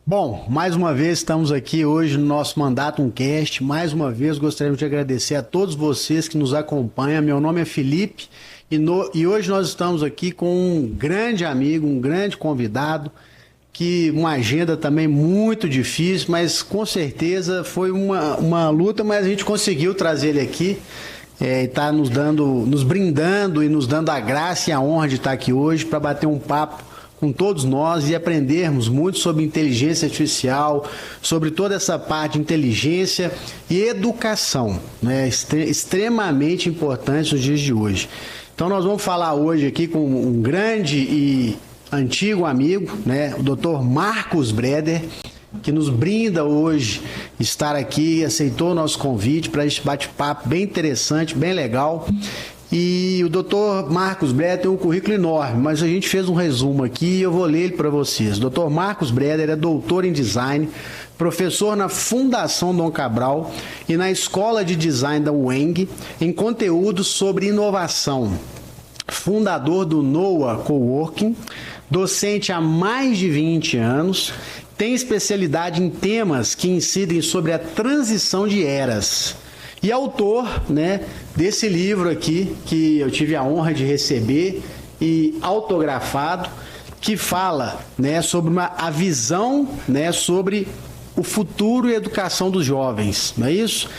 Bom, mais uma vez estamos aqui hoje no nosso Mandato Cast. Mais uma vez gostaríamos de agradecer a todos vocês que nos acompanham. Meu nome é Felipe e hoje nós estamos aqui com um grande amigo, um grande convidado, que uma agenda também muito difícil, mas com certeza foi uma luta, mas a gente conseguiu trazer ele aqui. Está nos brindando e nos dando a graça e a honra de estar aqui hoje para bater um papo com todos nós e aprendermos muito sobre inteligência artificial, sobre toda essa parte de inteligência e educação, né? Extremamente importante nos dias de hoje. Então nós vamos falar hoje aqui com um grande e antigo amigo, né? O Dr. Marcos Breder, que nos brinda hoje estar aqui, aceitou o nosso convite para esse bate-papo bem interessante, bem legal. E o Dr. Marcos Breder tem um currículo enorme, mas a gente fez um resumo aqui e eu vou ler ele para vocês. Dr. Marcos Breder é doutor em design, professor na Fundação Dom Cabral e na Escola de Design da UENG, em conteúdos sobre inovação. Fundador do NOA Coworking, docente há mais de 20 anos, tem especialidade em temas que incidem sobre a transição de eras. E autor, né, desse livro aqui, que eu tive a honra de receber e autografado, que fala, né, sobre a visão, né, sobre o futuro e a educação dos jovens, não é isso?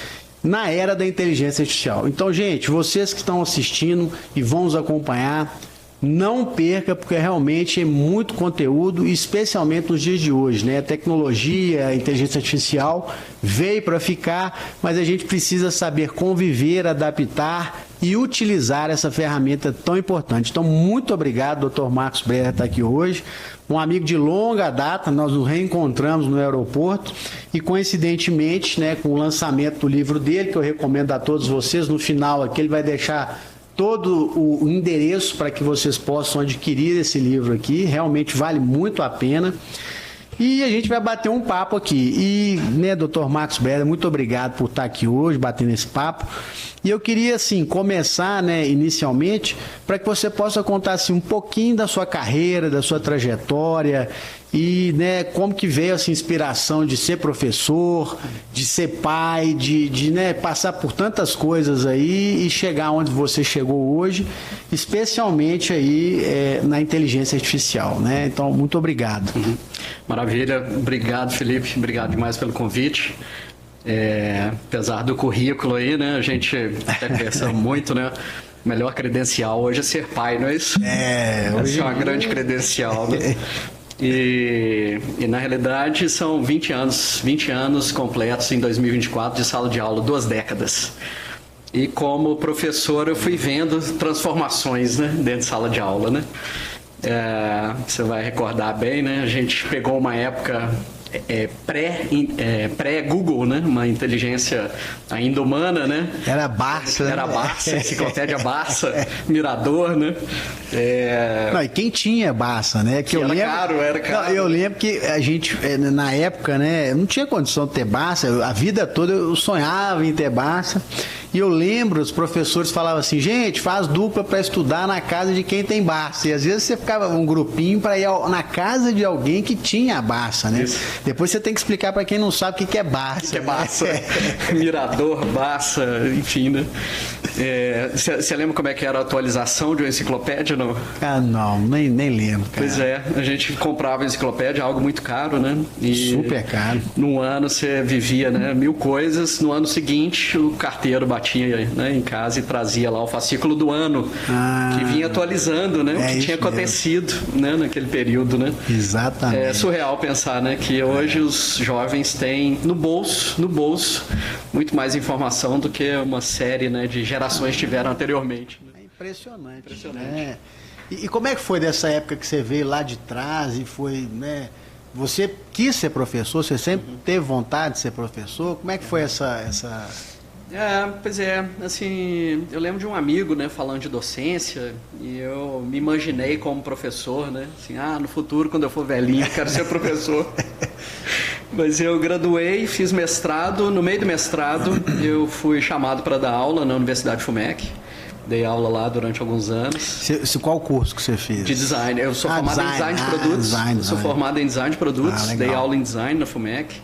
Na era da inteligência artificial. Então, gente, vocês que estão assistindo e vão nos acompanhar, não perca, porque realmente é muito conteúdo, especialmente nos dias de hoje, né? A tecnologia, a inteligência artificial veio para ficar, mas a gente precisa saber conviver, adaptar e utilizar essa ferramenta tão importante. Então, muito obrigado, Dr. Marcos Breder, estar aqui hoje. Um amigo de longa data, nós nos reencontramos no aeroporto e, coincidentemente, né, com o lançamento do livro dele, que eu recomendo a todos vocês, no final aqui ele vai deixar todo o endereço para que vocês possam adquirir esse livro aqui, realmente vale muito a pena. E a gente vai bater um papo aqui. E, né, Dr. Marcos Breder, muito obrigado por estar aqui hoje, batendo esse papo. E eu queria, assim, começar, né, inicialmente, para que você possa contar, assim, um pouquinho da sua carreira, da sua trajetória e, né, como que veio essa inspiração de ser professor, de ser pai, né, passar por tantas coisas aí e chegar onde você chegou hoje, especialmente aí na inteligência artificial, né? Então, muito obrigado. Maravilha, obrigado, Felipe, obrigado demais pelo convite. Apesar do currículo aí, né, a gente está conversando muito, né? Melhor credencial hoje é ser pai, não é isso? Hoje é uma grande credencial, né? E na realidade são 20 anos completos em 2024 de sala de aula, 2 décadas. E como professor eu fui vendo transformações, né, dentro de sala de aula, né? Você vai recordar bem, né? A gente pegou uma época pré-Google, né? Uma inteligência ainda humana, né? Era Barça. Era Barça, enciclopédia Barça, Mirador, né? Não, e quem tinha Barça, né? Que era caro. Não, eu lembro que a gente, na época, né? Não tinha condição de ter Barça. A vida toda eu sonhava em ter Barça. E eu lembro, os professores falavam assim, gente, faz dupla para estudar na casa de quem tem Barça. E às vezes você ficava um grupinho para ir na casa de alguém que tinha a Barça, né? Isso. Depois você tem que explicar para quem não sabe o que é Barça. O que é Barça? Mirador, Barça, enfim, né? Você lembra como é que era a atualização de uma enciclopédia, não? Não, nem lembro, cara. Pois a gente comprava a enciclopédia, algo muito caro, né? E super caro. Num ano você vivia, né, 1000 coisas, no ano seguinte o carteiro batia, né, em casa e trazia lá o fascículo do ano, que vinha atualizando, né, o que tinha acontecido, né, naquele período, né? Exatamente. É surreal pensar, né, que hoje os jovens têm no bolso, muito mais informação do que uma série, né, de gerações tiveram anteriormente. Né? É impressionante. Né? E como é que foi dessa época que você veio lá de trás e foi, né? Você quis ser professor? Você sempre teve vontade de ser professor? Como é que foi essa... Pois assim, eu lembro de um amigo, né, falando de docência e eu me imaginei como professor, né, assim, no futuro, quando eu for velhinho, eu quero ser professor. Mas eu graduei, fiz mestrado, no meio do mestrado eu fui chamado para dar aula na Universidade FUMEC Dei aula lá durante alguns anos. Qual curso que você fez? De design. Eu sou formado em design de produtos. Sou formado em design de produtos. Dei aula em design na FUMEC.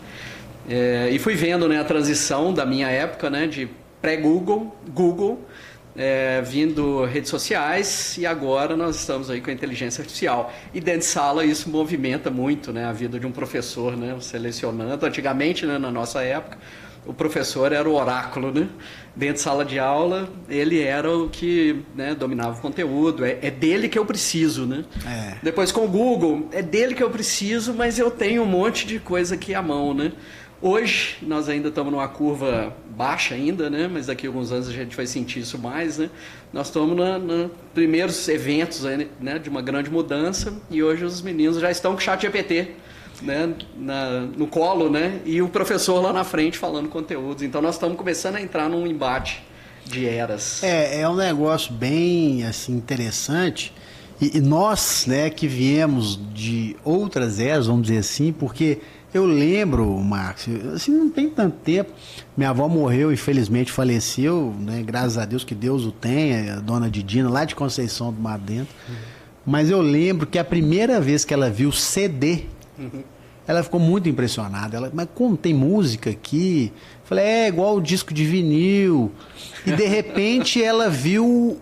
E fui vendo, né, a transição da minha época, né, de pré-Google, Google, vindo redes sociais, e agora nós estamos aí com a inteligência artificial. E dentro de sala isso movimenta muito, né, a vida de um professor, né, selecionando. Antigamente, né, na nossa época, o professor era o oráculo, né? Dentro de sala de aula, ele era o que, né, dominava o conteúdo. É dele que eu preciso, né? Depois com o Google, é dele que eu preciso, mas eu tenho um monte de coisa aqui à mão, né? Hoje, nós ainda estamos numa curva baixa ainda, né? Mas daqui a alguns anos a gente vai sentir isso mais, né? Nós estamos nos primeiros eventos aí, né, de uma grande mudança, e hoje os meninos já estão com o ChatGPT, né, no colo, né, e o professor lá na frente falando conteúdos. Então nós estamos começando a entrar num embate de eras. É um negócio bem assim interessante, e nós, né, que viemos de outras eras, vamos dizer assim, porque eu lembro, Marcos, assim, não tem tanto tempo, minha avó morreu, infelizmente faleceu, né, graças a Deus, que Deus o tenha, a dona Didina, lá de Conceição do Mato Dentro. Mas eu lembro que a primeira vez que ela viu CD, ela ficou muito impressionada. Mas como tem música aqui? Eu falei, é igual o disco de vinil. E de repente ela viu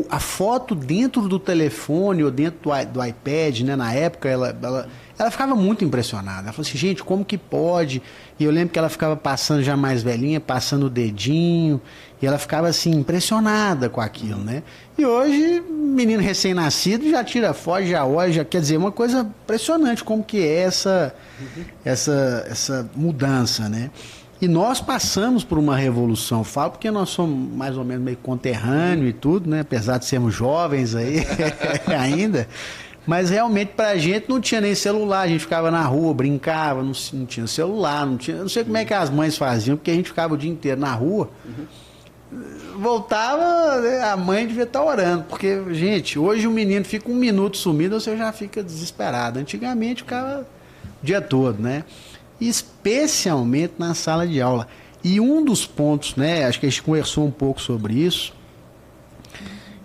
a foto dentro do telefone ou dentro do iPad, né? Na época ela ficava muito impressionada. Ela falou assim, gente, como que pode? E eu lembro que ela ficava passando, já mais velhinha, passando o dedinho, e ela ficava assim, impressionada com aquilo, né? E hoje, menino recém-nascido já tira foto, já olha, já quer dizer, uma coisa impressionante como que é essa mudança, né? E nós passamos por uma revolução, falo porque nós somos mais ou menos meio conterrâneo e tudo, né? Apesar de sermos jovens aí ainda. Mas realmente pra gente não tinha nem celular, a gente ficava na rua, brincava, não tinha celular, não sei como é que as mães faziam, porque a gente ficava o dia inteiro na rua. Voltava, a mãe devia estar orando, porque, gente, hoje o menino fica um minuto sumido, você já fica desesperado. Antigamente ficava o dia todo, né? Especialmente na sala de aula. E um dos pontos, né, acho que a gente conversou um pouco sobre isso,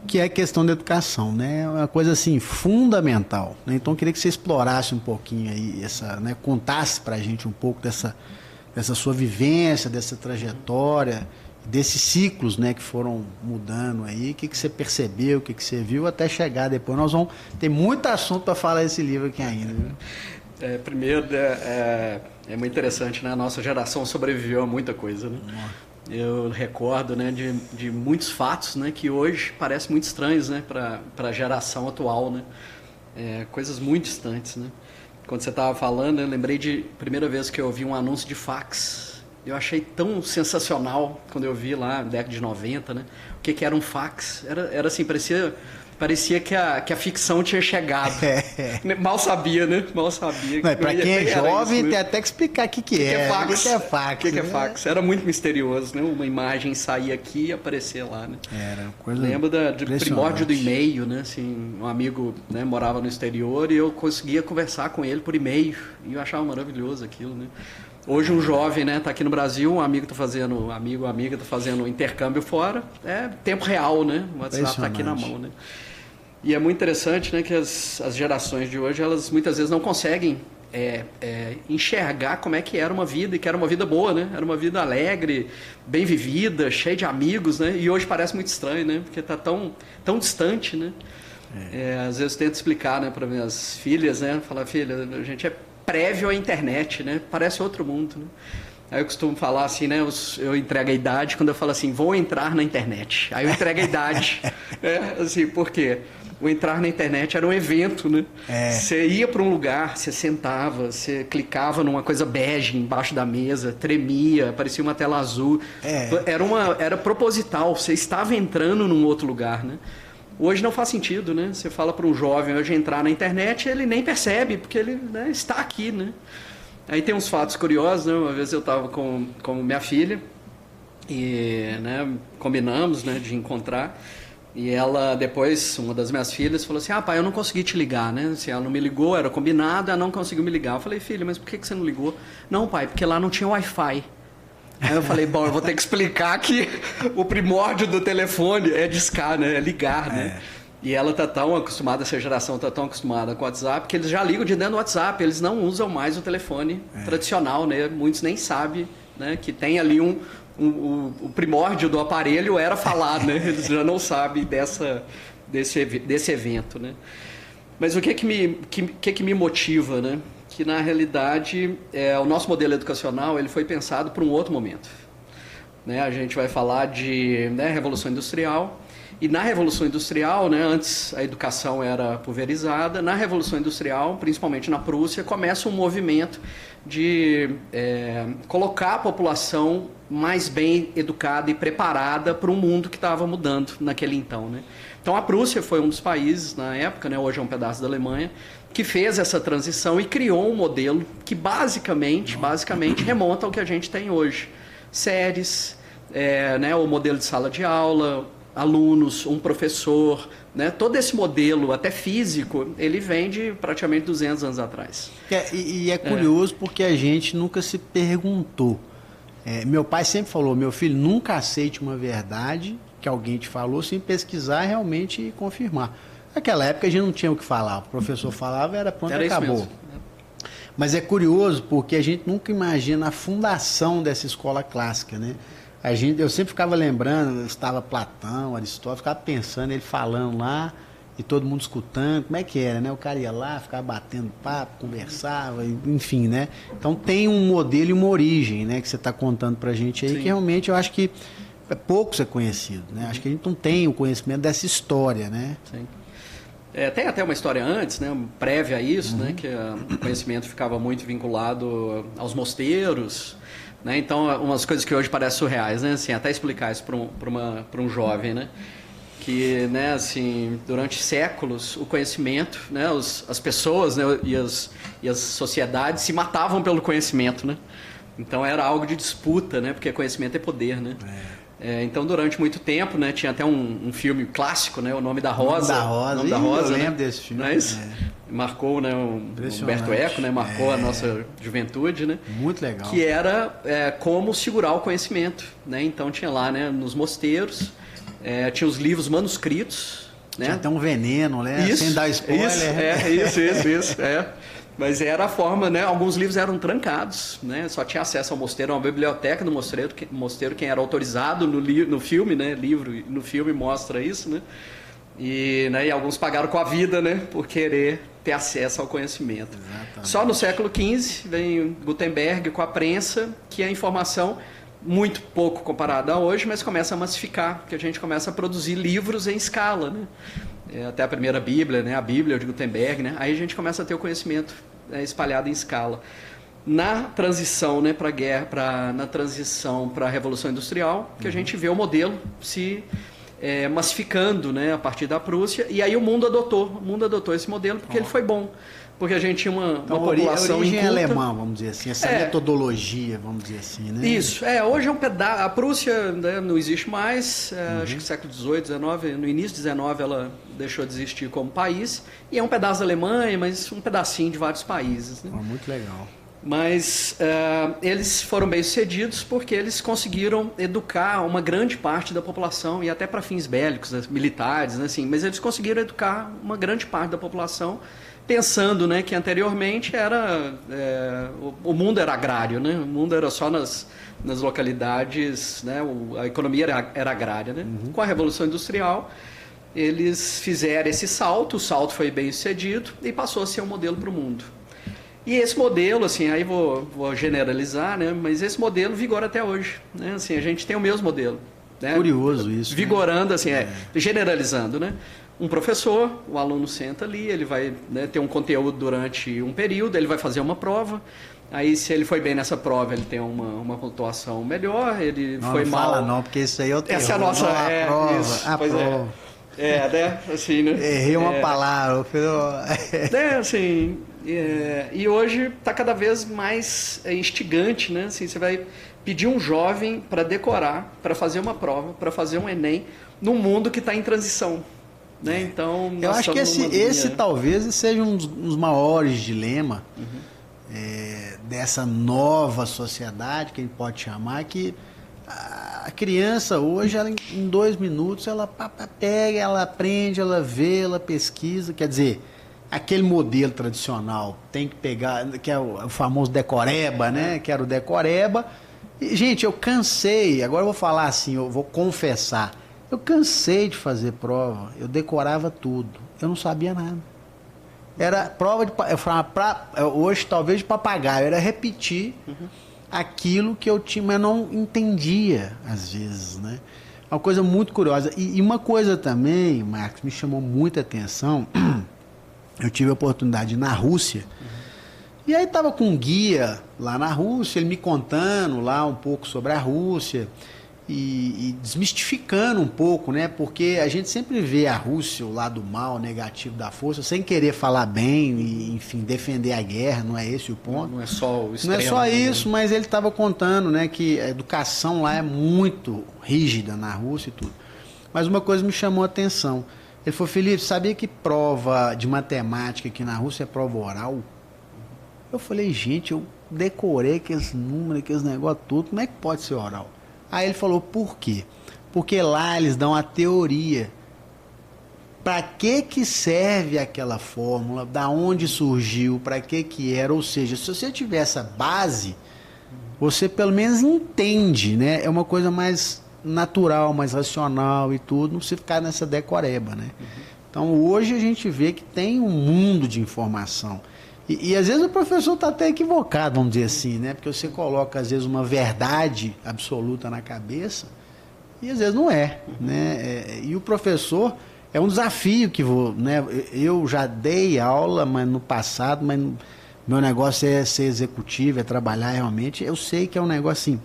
que é a questão da educação, né? É uma coisa assim fundamental, né? Então eu queria que você explorasse um pouquinho aí né, contasse pra gente um pouco dessa sua vivência, dessa trajetória, desses ciclos, né, que foram mudando aí, o que você percebeu, o que você viu, até chegar depois. Nós vamos ter muito assunto para falar desse livro aqui ainda, viu? Primeiro, é muito interessante, né? A nossa geração sobreviveu a muita coisa, né? Eu recordo, né, de muitos fatos, né, que hoje parecem muito estranhos, né, para a geração atual, né? Coisas muito distantes, né? Quando você estava falando, eu lembrei de primeira vez que eu vi um anúncio de fax. Eu achei tão sensacional quando eu vi lá, na década de 90, né? O que era um fax? Era assim, parecia que a ficção tinha chegado. Mal sabia, né? Mal sabia. Para quem é jovem, tem até que explicar o que é. O que é fax? O que é fax? Era muito misterioso, né? Uma imagem sair aqui e aparecer lá, né? Era coisa. Lembro do primórdio do e-mail, né? Assim, um amigo, né, morava no exterior e eu conseguia conversar com ele por e-mail. E eu achava maravilhoso aquilo, né? Hoje um jovem, né, tá aqui no Brasil, um amiga tá fazendo intercâmbio fora, tempo real, né? O WhatsApp tá aqui na mão, né? E é muito interessante, né, que as gerações de hoje, elas muitas vezes não conseguem enxergar como é que era uma vida, e que era uma vida boa, né? Era uma vida alegre, bem vivida, cheia de amigos, né? E hoje parece muito estranho, né? Porque tá tão distante, né? Às vezes eu tento explicar, né, para minhas filhas, né? Falar, filha, a gente é prévio à internet, né? Parece outro mundo, né? Aí eu costumo falar assim, né? Eu entrego a idade quando eu falo assim, vou entrar na internet. Aí eu entrego a idade. Assim, por quê? O entrar na internet era um evento, né? Você ia para um lugar, você sentava, você clicava numa coisa bege embaixo da mesa, tremia, aparecia uma tela azul. Era proposital, você estava entrando num outro lugar, né? Hoje não faz sentido, né? Você fala para um jovem hoje entrar na internet, ele nem percebe, porque ele, né, está aqui, né? Aí tem uns fatos curiosos, né? Uma vez eu estava com minha filha e, né, combinamos, né, de encontrar. E ela, depois, uma das minhas filhas falou assim, pai, eu não consegui te ligar, né? Assim, ela não me ligou, era combinado, ela não conseguiu me ligar. Eu falei, filha, mas por que você não ligou? Não, pai, porque lá não tinha Wi-Fi. Aí eu falei, bom, eu vou ter que explicar que o primórdio do telefone é discar, né? É ligar, né? E ela tá tão acostumada, essa geração tá tão acostumada com o WhatsApp, que eles já ligam de dentro do WhatsApp, eles não usam mais o telefone tradicional, né? Muitos nem sabem, né? Que tem ali o primórdio do aparelho era falar, né? Eles já não sabem desse evento, né? Mas o que me motiva, né? Que na realidade o nosso modelo educacional ele foi pensado para um outro momento, né? A gente vai falar de Revolução Industrial. E na Revolução Industrial, né, antes a educação era pulverizada, na Revolução Industrial, principalmente na Prússia, começa um movimento de colocar a população mais bem educada e preparada para um mundo que estava mudando naquele então, né? Então a Prússia foi um dos países na época, né, hoje é um pedaço da Alemanha, que fez essa transição e criou um modelo que basicamente remonta ao que a gente tem hoje. Séries, o modelo de sala de aula, alunos, um professor, né? Todo esse modelo, até físico, ele vem de praticamente 200 anos atrás. E é curioso porque a gente nunca se perguntou. Meu pai sempre falou, meu filho, nunca aceite uma verdade que alguém te falou sem pesquisar realmente e confirmar. Naquela época a gente não tinha o que falar, o professor falava, era pronto, acabou. Mas é curioso porque a gente nunca imagina a fundação dessa escola clássica, né? Eu sempre ficava lembrando, estava Platão, Aristóteles, ficava pensando, ele falando lá e todo mundo escutando, como é que era, né? O cara ia lá, ficava batendo papo, conversava, enfim, né? Então tem um modelo e uma origem, né? Que você está contando pra gente aí, Sim. Que realmente eu acho que pouco ser conhecido, né? Acho que a gente não tem o conhecimento dessa história, né? Sim. Tem até uma história antes, né? Prévia a isso, né? Que o conhecimento ficava muito vinculado aos mosteiros, né? Então, umas coisas que hoje parecem surreais, né? Assim, até explicar isso para um jovem, né? Que, né, assim, durante séculos, o conhecimento, né, as pessoas, né, e as sociedades se matavam pelo conhecimento, né? Então, era algo de disputa, né? Porque conhecimento é poder, né? Então, durante muito tempo, né, tinha até um filme clássico, né, O Nome da Rosa. O Nome da Rosa, eu lembro desse filme. Não é isso? Marcou, né, o Humberto Eco, né, marcou a nossa juventude, né? Muito legal. Que era como segurar o conhecimento, né? Então, tinha lá, né, nos mosteiros, tinha os livros manuscritos, né? Tinha até um veneno, né? Isso, sem dar spoiler. Isso. Mas era a forma, né? Alguns livros eram trancados, né? Só tinha acesso ao mosteiro, a uma biblioteca do mosteiro, quem era autorizado no filme, né? No filme mostra isso, né? E alguns pagaram com a vida, né? Por querer ter acesso ao conhecimento. Exatamente. Só no século XV vem Gutenberg com a prensa, que a informação, muito pouco comparada a hoje, mas começa a massificar, que a gente começa a produzir livros em escala, né? Até a primeira Bíblia, né? A Bíblia de Gutenberg, né? Aí a gente começa a ter o conhecimento espalhado em escala. Na transição, né, para a guerra, na transição para a Revolução Industrial, que a gente vê o modelo se massificando, né, a partir da Prússia, e aí o mundo adotou esse modelo porque ele foi bom. Porque a gente tinha uma população a origem inculta. alemã, vamos dizer assim, essa metodologia, vamos dizer assim, né? Isso, hoje é um pedaço, a Prússia, né, não existe mais, acho que século XVIII, XIX, no início de XIX ela deixou de existir como país, e é um pedaço da Alemanha, mas um pedacinho de vários países, né? Muito legal. Mas eles foram bem-sucedidos porque eles conseguiram educar uma grande parte da população, e até para fins bélicos, né, militares, né, assim, mas eles conseguiram educar uma grande parte da população, pensando, né, que anteriormente o mundo era agrário, né? O mundo era só nas localidades, né? A economia era agrária, né? Com a Revolução Industrial, eles fizeram esse salto, o salto foi bem sucedido e passou a ser um modelo para o mundo. E esse modelo, assim, aí vou generalizar, né? Mas esse modelo vigora até hoje, né? Assim, a gente tem o mesmo modelo, né? Curioso isso. Vigorando, né? Assim, generalizando, né? Um professor, o aluno senta ali, ele vai, né, ter um conteúdo durante um período, ele vai fazer uma prova. Aí, se ele foi bem nessa prova, ele tem uma pontuação melhor. Ele foi mal. Não fala não, porque isso aí eu tenho. Essa é a nossa prova. Isso, a prova. Né? Assim, né? Errei uma palavra. Assim. E hoje está cada vez mais instigante, né? Assim, você vai pedir um jovem para decorar, para fazer uma prova, para fazer um Enem, num mundo que está em transição. Né? Então, eu acho que esse talvez seja um dos maiores dilemas dessa nova sociedade, que a gente pode chamar, que a criança hoje, ela, em 2 minutos, ela pega, ela aprende, ela vê, ela pesquisa. Quer dizer, aquele modelo tradicional tem que pegar, que é o famoso decoreba, né? Que era o decoreba. E, gente, eu cansei, agora eu vou falar assim, eu vou confessar. Eu cansei de fazer prova, eu decorava tudo, eu não sabia nada. Era prova de, eu falava, hoje talvez de papagaio, era repetir aquilo que eu tinha, mas não entendia às vezes, né? Uma coisa muito curiosa. E uma coisa também, Marcos, me chamou muita atenção, eu tive a oportunidade de ir na Rússia, e aí estava com um guia lá na Rússia, ele me contando lá um pouco sobre a Rússia, e desmistificando um pouco, né? Porque a gente sempre vê a Rússia, o lado mal, negativo da força, sem querer falar bem e, enfim, defender a guerra, não é esse o ponto. Não é só o extremo. Não é só isso, mas ele estava contando, né, que a educação lá é muito rígida na Rússia e tudo. Mas uma coisa me chamou a atenção. Ele falou, Felipe, sabia que prova de matemática aqui na Rússia é prova oral? Eu falei, gente, eu decorei aqueles números, aqueles negócios tudo, como é que pode ser oral? Aí ele falou, por quê? Porque lá eles dão a teoria. Para que serve aquela fórmula? Da onde surgiu? Para que era? Ou seja, se você tiver essa base, você pelo menos entende, né? É uma coisa mais natural, mais racional e tudo, não precisa ficar nessa decoreba, né? Então hoje a gente vê que tem um mundo de informação. E às vezes o professor está até equivocado, vamos dizer assim, né? Porque você coloca, às vezes, uma verdade absoluta na cabeça e às vezes não é, né? E o professor é um desafio que vou, né? Eu já dei aula, mas no passado, mas meu negócio é ser executivo, é trabalhar realmente. Eu sei que é um negócio assim,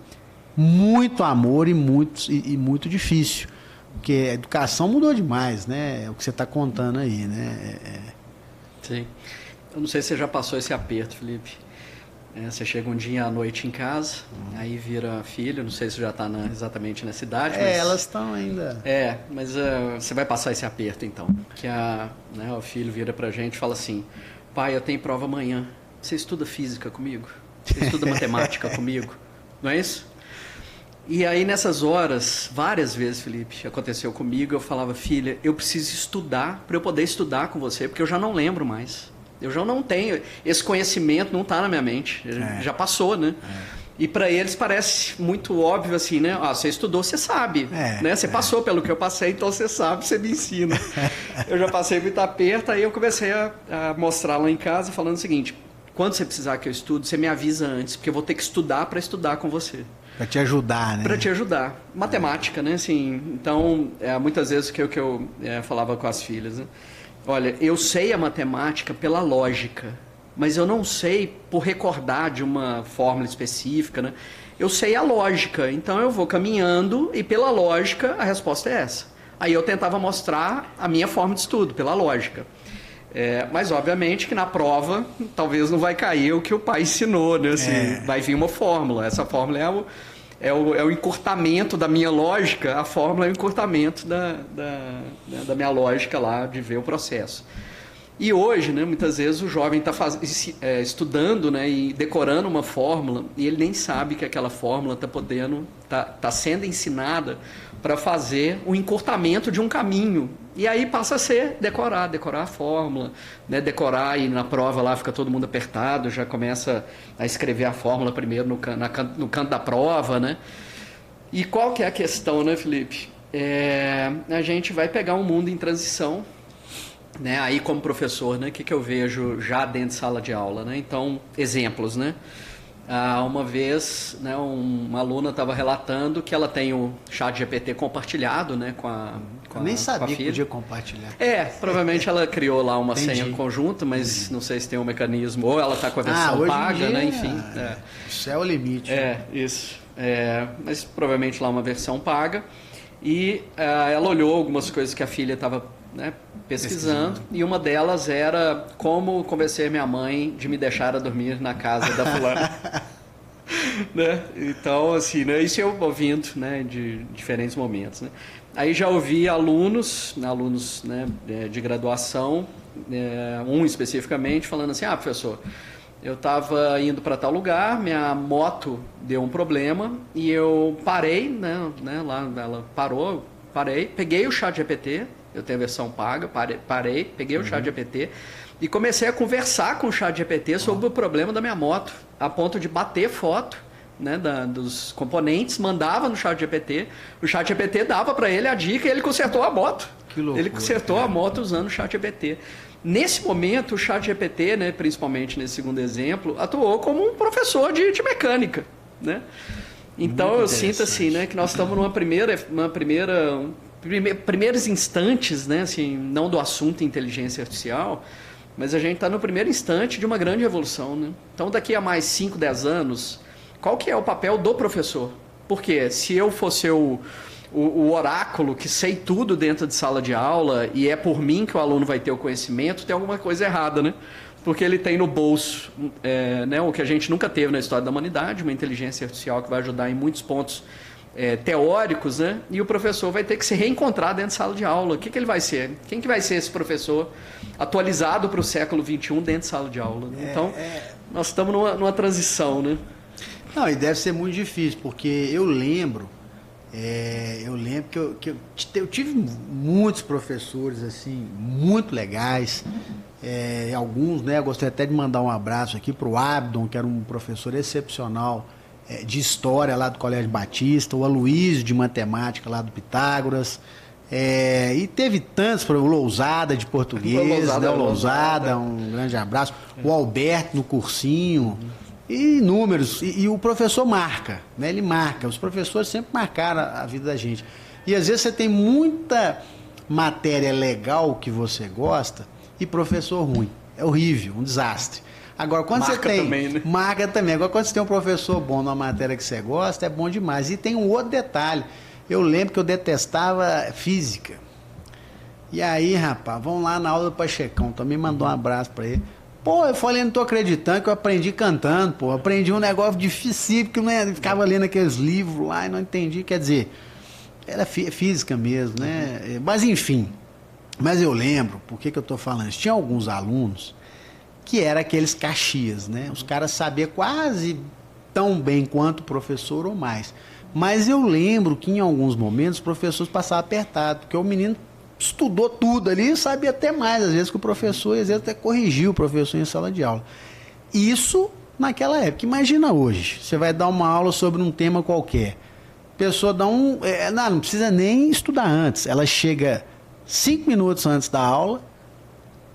muito amor e muito difícil, porque a educação mudou demais, né? É o que você está contando aí, né? Sim. Eu não sei se você já passou esse aperto, Felipe. Você chega um dia à noite em casa, aí vira filho, não sei se já está exatamente nessa idade. Mas, elas estão ainda. Mas você vai passar esse aperto então. Que o filho vira pra gente e fala assim, pai, eu tenho prova amanhã, você estuda física comigo? Você estuda matemática comigo? Não é isso? E aí nessas horas, várias vezes, Felipe, aconteceu comigo, eu falava, filha, eu preciso estudar para eu poder estudar com você, porque eu já não lembro mais. Eu já não tenho, esse conhecimento não está na minha mente, já passou, né? E para eles parece muito óbvio assim, né? Você estudou, você sabe, né? Você passou pelo que eu passei, então você sabe, você me ensina. Eu já passei muito aperto, aí eu comecei a mostrar lá em casa, falando o seguinte, quando você precisar que eu estude, você me avisa antes, porque eu vou ter que estudar para estudar com você. Para te ajudar, né? Para te ajudar. Matemática, né? Assim, então, muitas vezes que eu falava com as filhas, né? Olha, eu sei a matemática pela lógica, mas eu não sei por recordar de uma fórmula específica, né? Eu sei a lógica, então eu vou caminhando e pela lógica a resposta é essa. Aí eu tentava mostrar a minha forma de estudo, pela lógica. Mas obviamente que na prova talvez não vai cair o que o pai ensinou, né? Assim, vai vir uma fórmula, essa fórmula é o encurtamento da minha lógica, a fórmula é o encurtamento da minha lógica lá de ver o processo. E hoje, né, muitas vezes o jovem está estudando, né, e decorando uma fórmula e ele nem sabe que aquela fórmula está sendo ensinada para fazer o encurtamento de um caminho. E aí passa a ser decorar a fórmula, né, decorar e na prova lá fica todo mundo apertado, já começa a escrever a fórmula primeiro no canto da prova, né? E qual que é a questão, né, Felipe? A gente vai pegar um mundo em transição, né? Aí como professor, né, o que eu vejo já dentro de sala de aula, né? Então, exemplos, né? Uma vez, né, uma aluna estava relatando que ela tem o ChatGPT compartilhado, né, com a Eu nem sabia que podia compartilhar. Provavelmente ela criou lá uma Entendi. senha conjunta, mas não sei se tem um mecanismo, ou ela está com a versão hoje paga, em dia, né, enfim. Isso é o limite. Isso. Mas provavelmente lá uma versão paga. E ela olhou algumas coisas que a filha estava, né, pesquisando, e uma delas era como convencer minha mãe de me deixar a dormir na casa da fulana. Né? Então, assim, né, isso eu ouvindo, né, de diferentes momentos, né? Aí já ouvi alunos, né, de graduação, um especificamente, falando assim, professor, Eu estava indo para tal lugar, minha moto deu um problema e eu parei, né, lá ela parei, peguei o ChatGPT, eu tenho a versão paga, parei, peguei o ChatGPT e comecei a conversar com o ChatGPT sobre o problema da minha moto, a ponto de bater foto, né, dos componentes, mandava no ChatGPT, o ChatGPT dava para ele a dica e ele consertou a moto. Que loucura, ele consertou a moto usando o ChatGPT. Nesse momento, o ChatGPT, né, principalmente nesse segundo exemplo, atuou como um professor de mecânica, né? Então eu sinto assim, né, que nós estamos primeiros instantes, né, assim, não do assunto inteligência artificial, mas a gente está no primeiro instante de uma grande revolução, né? Então daqui a mais 5, 10 anos, qual que é o papel do professor? Porque se eu fosse o oráculo que sei tudo dentro de sala de aula e é por mim que o aluno vai ter o conhecimento, tem alguma coisa errada, né? Porque ele tem no bolso né, o que a gente nunca teve na história da humanidade, uma inteligência artificial que vai ajudar em muitos pontos teóricos, né? E o professor vai ter que se reencontrar dentro de sala de aula. O que ele vai ser? Quem que vai ser esse professor atualizado para o século XXI dentro de sala de aula? Né? Então, nós estamos numa transição, né? Não, e deve ser muito difícil, porque eu lembro que eu tive muitos professores assim, muito legais, alguns, né, eu gostaria até de mandar um abraço aqui para o Abdon, que era um professor excepcional de história lá do Colégio Batista, o Aloysio de matemática lá do Pitágoras, e teve tantos, o Lousada de português, né, o Lousada, um grande abraço, o Alberto no cursinho, e números, e o professor marca, né? Ele marca, os professores sempre marcaram a vida da gente. E às vezes você tem muita matéria legal que você gosta e professor ruim. É horrível, um desastre. Agora, quando marca você tem... também, né? Marca também. Agora, quando você tem um professor bom numa matéria que você gosta, é bom demais. E tem um outro detalhe. Eu lembro que eu detestava física. E aí, rapaz, vamos lá na aula do Pachecão. Também mandou um abraço para ele. Pô, eu falei, não tô acreditando que eu aprendi cantando, pô. Aprendi um negócio difícil, que eu ficava lendo aqueles livros lá e não entendi. Quer dizer, era física mesmo, né? Mas enfim, mas eu lembro, por que eu tô falando isso? Tinha alguns alunos que eram aqueles caxias, né? Os caras sabiam quase tão bem quanto o professor ou mais. Mas eu lembro que em alguns momentos os professores passavam apertado, porque o menino estudou tudo ali e sabia até mais, às vezes, que o professor, às vezes, até corrigiu o professor em sala de aula. Isso naquela época. Imagina hoje, você vai dar uma aula sobre um tema qualquer. A pessoa dá não precisa nem estudar antes. Ela chega 5 minutos antes da aula,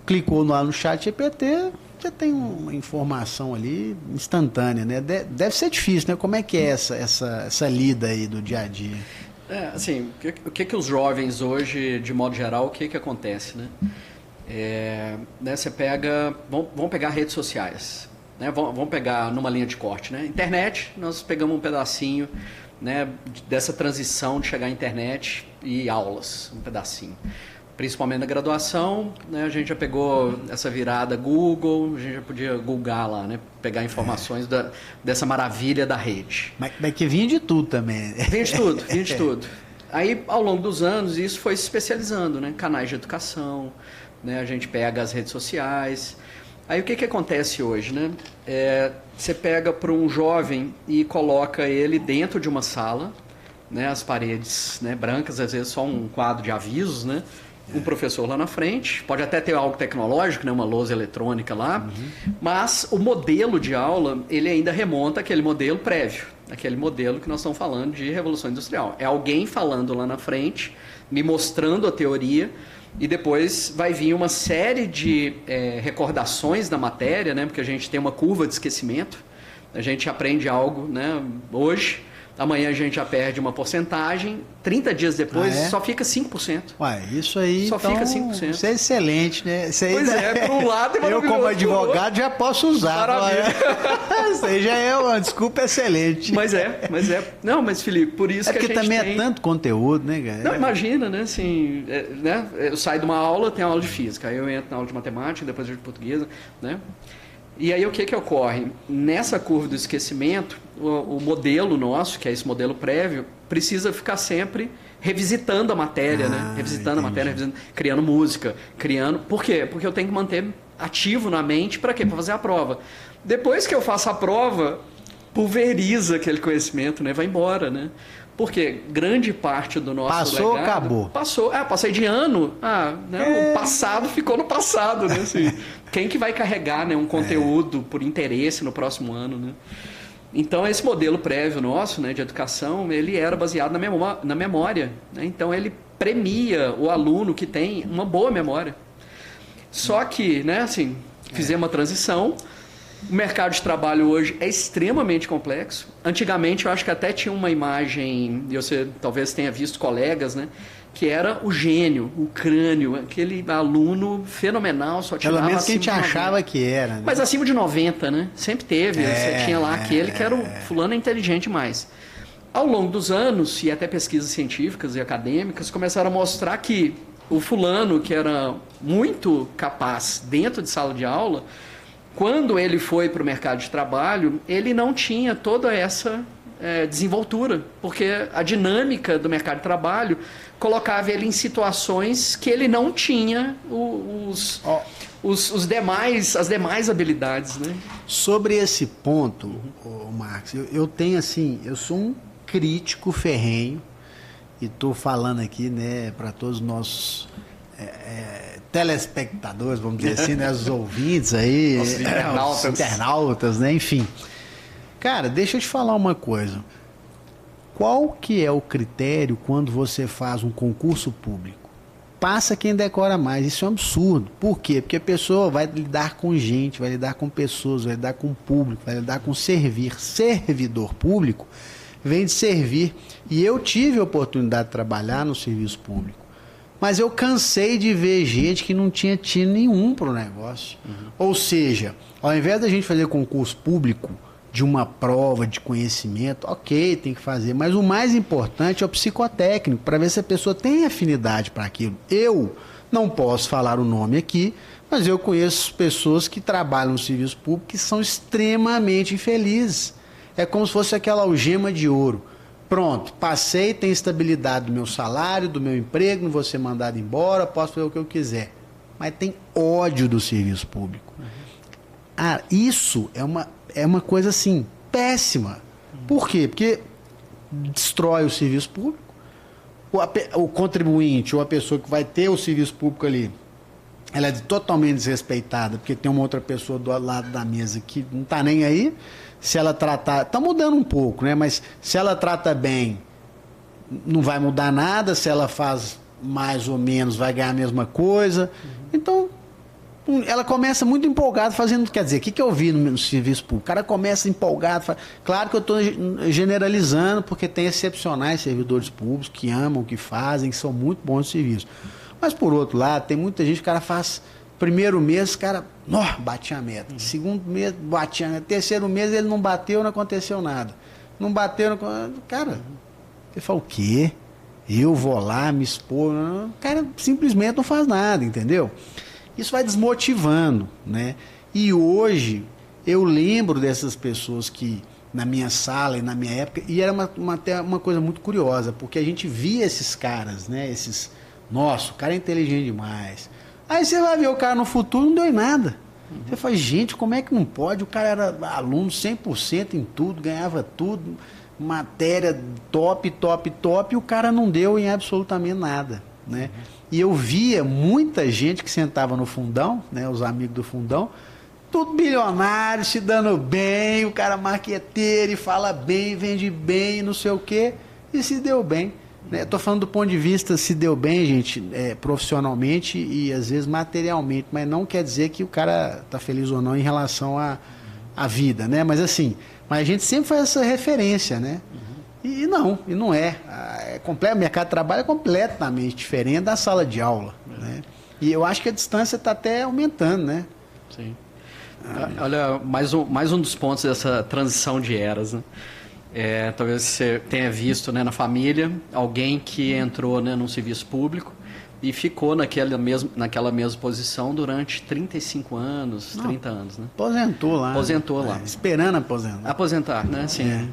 clicou lá no chat GPT, já tem uma informação ali instantânea, né? Deve ser difícil, né? Como é que é essa lida aí do dia a dia? Assim, o que os jovens hoje, de modo geral, o que acontece, né? Né, você pega, vamos pegar redes sociais, né? Vamos pegar numa linha de corte, né? Internet, nós pegamos um pedacinho, né, dessa transição de chegar à internet e aulas, um pedacinho. Principalmente na graduação, né, a gente já pegou essa virada Google, a gente já podia googlar lá, né, pegar informações dessa maravilha da rede. Mas que vinha de tudo também. Vinha de tudo. Aí, ao longo dos anos, isso foi se especializando, né, canais de educação, né, a gente pega as redes sociais. Aí, o que acontece hoje, né? Você pega para um jovem e coloca ele dentro de uma sala, né, as paredes, né, brancas, às vezes só um quadro de avisos, né? Um professor lá na frente, pode até ter algo tecnológico, né, uma lousa eletrônica lá, mas o modelo de aula, ele ainda remonta àquele modelo prévio, aquele modelo que nós estamos falando de Revolução Industrial. É alguém falando lá na frente, me mostrando a teoria, e depois vai vir uma série de recordações da matéria, né, porque a gente tem uma curva de esquecimento, a gente aprende algo, né, hoje, amanhã a gente já perde uma porcentagem, 30 dias depois só fica 5%. Ué, isso aí só então, fica 5%. Isso é excelente, né? Isso aí, pois por um lado é eu como advogado já posso usar. Maravilha. Isso aí já é uma desculpa excelente. Mas Não, mas Felipe, por isso que a gente porque também tem... é tanto conteúdo, né, cara? Não, imagina, né, assim, né? Eu saio de uma aula, tenho aula de física, aí eu entro na aula de matemática, depois de português, né? E aí o que ocorre? Nessa curva do esquecimento, o modelo nosso, que é esse modelo prévio, precisa ficar sempre revisitando a matéria, né? Revisitando a matéria, criando música, criando... Por quê? Porque eu tenho que manter ativo na mente, para quê? Para fazer a prova. Depois que eu faço a prova, pulveriza aquele conhecimento, né? Vai embora, né? Porque grande parte do nosso Passou, legado... acabou. Passou. Passei de ano. Né? O passado ficou no passado, né? Assim, quem que vai carregar, né, um conteúdo por interesse no próximo ano, né? Então, esse modelo prévio nosso, né, de educação, ele era baseado na memória. Né? Então, ele premia o aluno que tem uma boa memória. Só que, né, assim, fizemos uma transição. O mercado de trabalho hoje é extremamente complexo. Antigamente, eu acho que até tinha uma imagem, e você talvez tenha visto colegas, né? Que era o gênio, o crânio, aquele aluno fenomenal, só tirava pelo menos que a acima gente de 90. achava que era. Né? Mas acima de 90, né? Sempre teve. Você tinha lá aquele que era o fulano inteligente mais. Ao longo dos anos, e até pesquisas científicas e acadêmicas, começaram a mostrar que o fulano, que era muito capaz dentro de sala de aula, quando ele foi para o mercado de trabalho, ele não tinha toda essa desenvoltura, porque a dinâmica do mercado de trabalho colocava ele em situações que ele não tinha as demais habilidades, né? Sobre esse ponto, Marcos, eu tenho assim, eu sou um crítico ferrenho e estou falando aqui, né, para todos os nossos telespectadores, vamos dizer assim, né, os ouvintes aí, os internautas, né, enfim. Cara, deixa eu te falar uma coisa. Qual que é o critério quando você faz um concurso público? Passa quem decora mais. Isso é um absurdo. Por quê? Porque a pessoa vai lidar com gente, vai lidar com pessoas, vai lidar com público, vai lidar com servir. Servidor público vem de servir. E eu tive a oportunidade de trabalhar no serviço público. Mas eu cansei de ver gente que não tinha tino nenhum para o negócio. Ou seja, ao invés da gente fazer concurso público de uma prova de conhecimento, ok, tem que fazer, mas o mais importante é o psicotécnico, para ver se a pessoa tem afinidade para aquilo. Eu não posso falar o nome aqui, mas eu conheço pessoas que trabalham no serviço público que são extremamente infelizes. É como se fosse aquela algema de ouro. Pronto, passei, tenho estabilidade do meu salário, do meu emprego, não vou ser mandado embora, posso fazer o que eu quiser. Mas tem ódio do serviço público. Isso é uma coisa assim, péssima. Por quê? Porque destrói o serviço público. O contribuinte ou a pessoa que vai ter o serviço público ali, ela é totalmente desrespeitada, porque tem uma outra pessoa do lado da mesa que não está nem aí. Se ela tratar... Está mudando um pouco, né? Mas se ela trata bem, não vai mudar nada. Se ela faz mais ou menos, vai ganhar a mesma coisa. Então, ela começa muito empolgada fazendo... Quer dizer, o que eu vi no serviço público? O cara começa empolgado. Claro que eu estou generalizando, porque tem excepcionais servidores públicos que amam, que fazem, que são muito bons no serviço. Mas, por outro lado, tem muita gente que o cara faz... Primeiro mês, o cara batia a meta. Segundo mês, batia a meta. Terceiro mês, ele não bateu, não aconteceu nada. Não bateu, cara, ele fala, o quê? Eu vou lá me expor? O cara simplesmente não faz nada, entendeu? Isso vai desmotivando, né? E hoje, eu lembro dessas pessoas que, na minha sala e na minha época, e era uma coisa muito curiosa, porque a gente via esses caras, né? Nossa, o cara é inteligente demais. Aí você vai ver o cara no futuro, não deu em nada. Você fala, gente, como é que não pode? O cara era aluno 100% em tudo, ganhava tudo, matéria top, e o cara não deu em absolutamente nada, né? E eu via muita gente que sentava no fundão, né, os amigos do fundão, tudo bilionário, se dando bem, o cara marqueteiro, e fala bem, vende bem, não sei o quê, e se deu bem. Estou falando do ponto de vista se deu bem, gente, profissionalmente e às vezes materialmente, mas não quer dizer que o cara está feliz ou não em relação à vida, né? Mas assim, a gente sempre faz essa referência, né? E não é. O mercado de trabalho é completamente diferente da sala de aula, né? E eu acho que a distância está até aumentando, né? Sim. Olha, mais um dos pontos dessa transição de eras, né? Talvez você tenha visto, né, na família alguém que entrou, né, num serviço público, e ficou naquela mesma posição durante 35 anos, 30 anos, né? Aposentou lá. Aposentou lá. Esperando aposentar. Aposentar, né? Sim.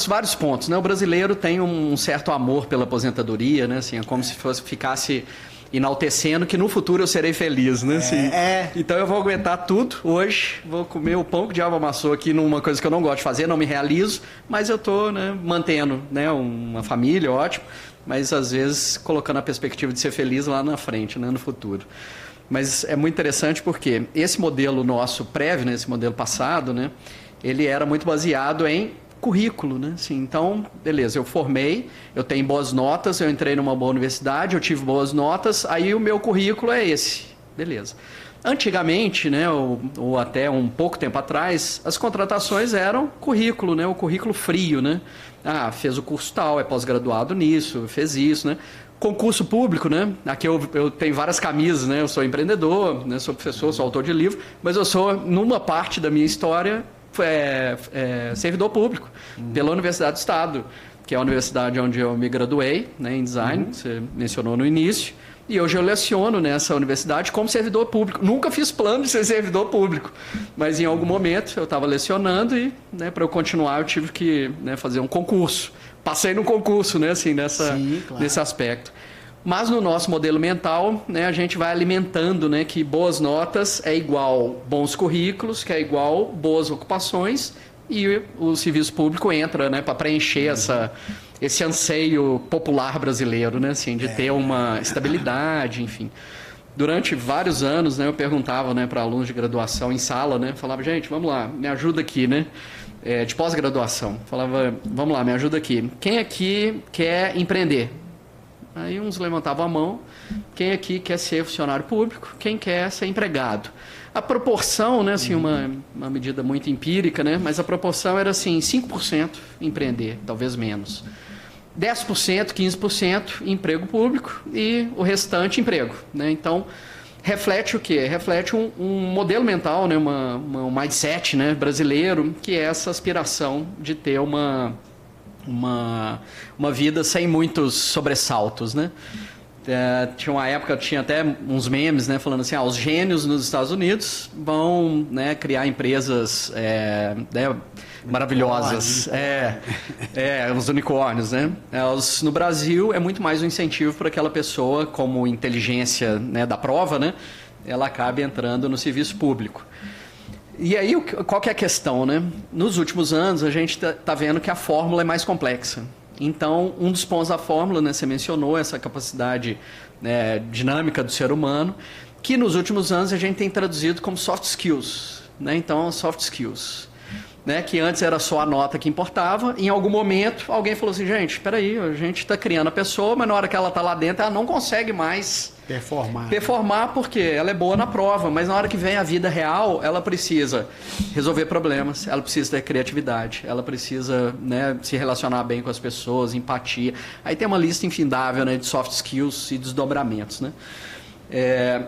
Vários pontos, né? O brasileiro tem um certo amor pela aposentadoria, né? Assim, é como se ficasse enaltecendo que no futuro eu serei feliz, né? Assim, então eu vou aguentar tudo hoje, vou comer o pão que o diabo amassou aqui numa coisa que eu não gosto de fazer, não me realizo, mas eu estou, né, mantendo, né, uma família, ótimo, mas às vezes colocando a perspectiva de ser feliz lá na frente, né, no futuro. Mas é muito interessante porque esse modelo nosso prévio, né, esse modelo passado, né, ele era muito baseado em currículo, né? Assim, então, beleza, eu formei, eu tenho boas notas, eu entrei numa boa universidade, eu tive boas notas, aí o meu currículo é esse, beleza. Antigamente, né, ou até um pouco tempo atrás, as contratações eram currículo, né, o currículo frio, né? Ah, fez o curso tal, é pós-graduado nisso, fez isso, né? Concurso público, né? Aqui eu tenho várias camisas, né? Eu sou empreendedor, né? Sou professor, sou autor de livro, mas eu sou, numa parte da minha história, servidor público pela Universidade do Estado, que é a universidade onde eu me graduei, né, em design, que você mencionou no início, e hoje eu leciono nessa universidade como servidor público. Nunca fiz plano de ser servidor público, mas em algum momento eu estava lecionando e, né, para eu continuar eu tive que, né, fazer um concurso. Passei no concurso, né, assim, nesse aspecto. Mas no nosso modelo mental, né, a gente vai alimentando, né, que boas notas é igual bons currículos, que é igual boas ocupações, e o serviço público entra, né, para preencher esse anseio popular brasileiro, né, assim, de ter uma estabilidade, enfim. Durante vários anos, né, eu perguntava, né, para alunos de graduação em sala, né, falava, gente, vamos lá, me ajuda aqui, né, de pós-graduação. Falava, vamos lá, me ajuda aqui. Quem aqui quer empreender? Aí uns levantavam a mão, quem aqui quer ser funcionário público, quem quer ser empregado. A proporção, né, assim, uma medida muito empírica, né, mas a proporção era assim, 5% empreender, talvez menos. 10%, 15% emprego público e o restante emprego, né? Então, reflete o quê? Reflete um modelo mental, né, um mindset, né, brasileiro, que é essa aspiração de ter uma vida sem muitos sobressaltos, né? Tinha uma época, tinha até uns memes, né, falando assim, os gênios nos Estados Unidos vão, né, criar empresas né, maravilhosas, os unicórnios, né? No Brasil é muito mais um incentivo para aquela pessoa, como inteligência, né, da prova, né? Ela acaba entrando no serviço público. E aí, qual que é a questão, né? Nos últimos anos, a gente está vendo que a fórmula é mais complexa. Então, um dos pontos da fórmula, né, você mencionou essa capacidade, né, dinâmica do ser humano, que nos últimos anos a gente tem traduzido como soft skills, né? Então, soft skills, né, que antes era só a nota que importava. Em algum momento, alguém falou assim, gente, espera aí, a gente está criando a pessoa, mas na hora que ela está lá dentro, ela não consegue mais performar porque ela é boa na prova, mas na hora que vem a vida real, ela precisa resolver problemas, ela precisa ter criatividade, ela precisa, né, se relacionar bem com as pessoas, empatia. Aí tem uma lista infindável, né, de soft skills e desdobramentos, né?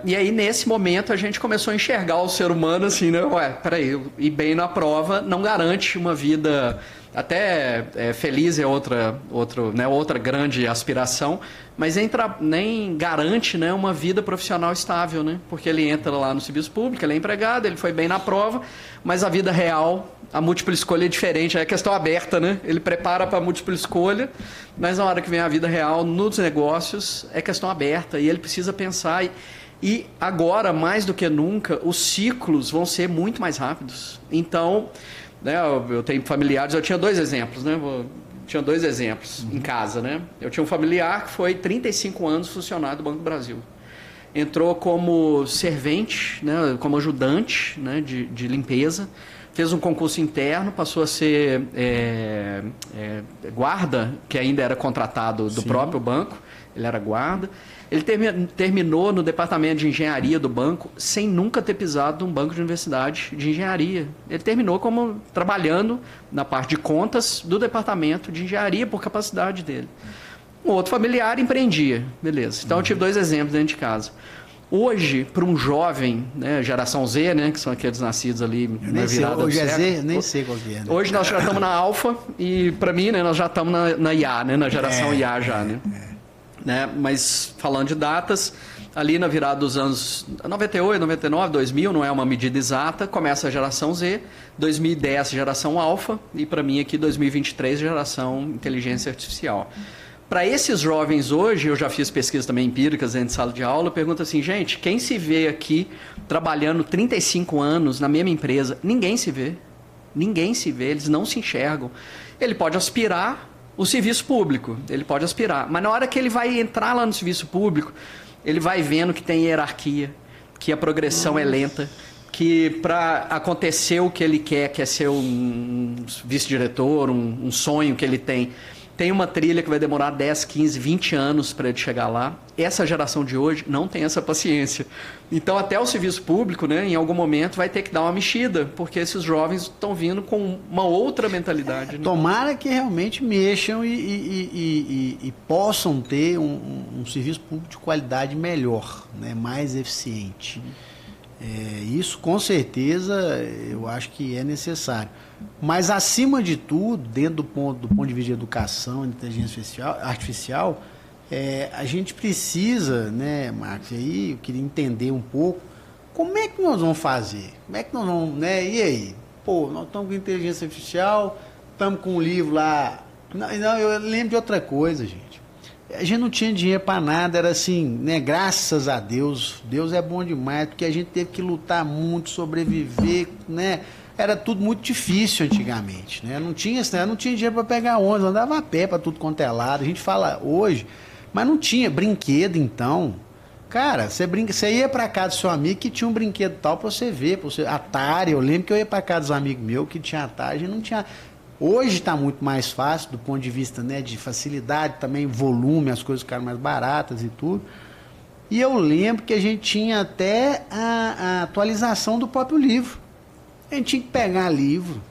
E aí, nesse momento, a gente começou a enxergar o ser humano assim, né? Peraí, ir bem na prova não garante uma vida até feliz, é outra grande aspiração, mas nem garante, né, uma vida profissional estável, né? Porque ele entra lá no serviço público, ele é empregado, ele foi bem na prova, mas a vida real, a múltipla escolha é diferente, é questão aberta, né? Ele prepara para a múltipla escolha, mas na hora que vem a vida real, nos negócios, é questão aberta e ele precisa pensar. E agora, mais do que nunca, os ciclos vão ser muito mais rápidos. Então, né, eu tenho familiares, eu tinha 2 exemplos, né? Tinha 2 exemplos em casa, né? Eu tinha um familiar que foi 35 anos funcionário do Banco do Brasil. Entrou como servente, né, como ajudante, né, de limpeza, fez um concurso interno, passou a ser guarda, que ainda era contratado do próprio banco, ele era guarda. Ele terminou no departamento de engenharia do banco sem nunca ter pisado num banco de universidade de engenharia. Ele terminou como trabalhando na parte de contas do departamento de engenharia por capacidade dele. Um outro familiar empreendia, beleza. Então eu tive 2 exemplos dentro de casa. Hoje, para um jovem, né, geração Z, né, que são aqueles nascidos ali na virada do século. Hoje é Z, nem sei qual que é. Né? Hoje nós já estamos na alfa e, para mim, né, nós já estamos na IA, né, na geração IA já, né? né? Mas falando de datas, ali na virada dos anos 98, 99, 2000, não é uma medida exata, começa a geração Z, 2010 geração alfa e para mim aqui 2023 geração inteligência artificial. Para esses jovens hoje, eu já fiz pesquisas também empíricas dentro de sala de aula, eu pergunto assim, gente, quem se vê aqui trabalhando 35 anos na mesma empresa? Ninguém se vê. Ninguém se vê, eles não se enxergam. Ele pode aspirar o serviço público, ele pode aspirar, mas na hora que ele vai entrar lá no serviço público, ele vai vendo que tem hierarquia, que a progressão é lenta, que para acontecer o que ele quer, que é ser um vice-diretor, um sonho que ele tem uma trilha que vai demorar 10, 15, 20 anos para ele chegar lá. Essa geração de hoje não tem essa paciência. Então, até o serviço público, né, em algum momento, vai ter que dar uma mexida, porque esses jovens estão vindo com uma outra mentalidade. Né? Tomara que realmente mexam e possam ter um serviço público de qualidade melhor, né, mais eficiente. Isso, com certeza, eu acho que é necessário. Mas, acima de tudo, dentro do ponto de vista de educação e inteligência artificial, a gente precisa, né, Marcos, aí eu queria entender um pouco como é que nós vamos fazer, como é que nós vamos, né, e aí? Pô, nós estamos com inteligência artificial, estamos com um livro lá. Não, eu lembro de outra coisa, gente. A gente não tinha dinheiro para nada, era assim, né? Graças a Deus, Deus é bom demais, porque a gente teve que lutar muito, sobreviver, né? Era tudo muito difícil antigamente, né? Não tinha dinheiro para pegar ônibus, andava a pé para tudo quanto é lado. A gente fala hoje, mas não tinha brinquedo então. Cara, você ia para casa do seu amigo que tinha um brinquedo tal para você ver, Atari. Eu lembro que eu ia para casa dos amigos meus que tinha Atari, a gente não tinha. Hoje está muito mais fácil do ponto de vista, né, de facilidade, também volume, as coisas ficaram mais baratas e tudo. E eu lembro que a gente tinha até a atualização do próprio livro. A gente tinha que pegar livro.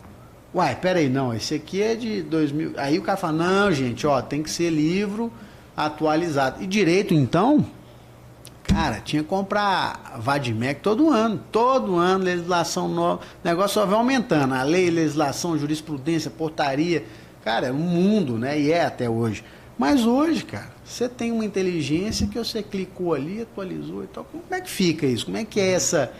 Uai, peraí, não, esse aqui é de 2000. Aí o cara fala, não, gente, ó, tem que ser livro atualizado. E direito, então, cara, tinha que comprar Vadmec todo ano, legislação nova, o negócio só vai aumentando, a lei, legislação, jurisprudência, portaria, cara, é um mundo, né, e é até hoje. Mas hoje, cara, você tem uma inteligência que você clicou ali, atualizou e tal, como é que fica isso? Como é que é essa,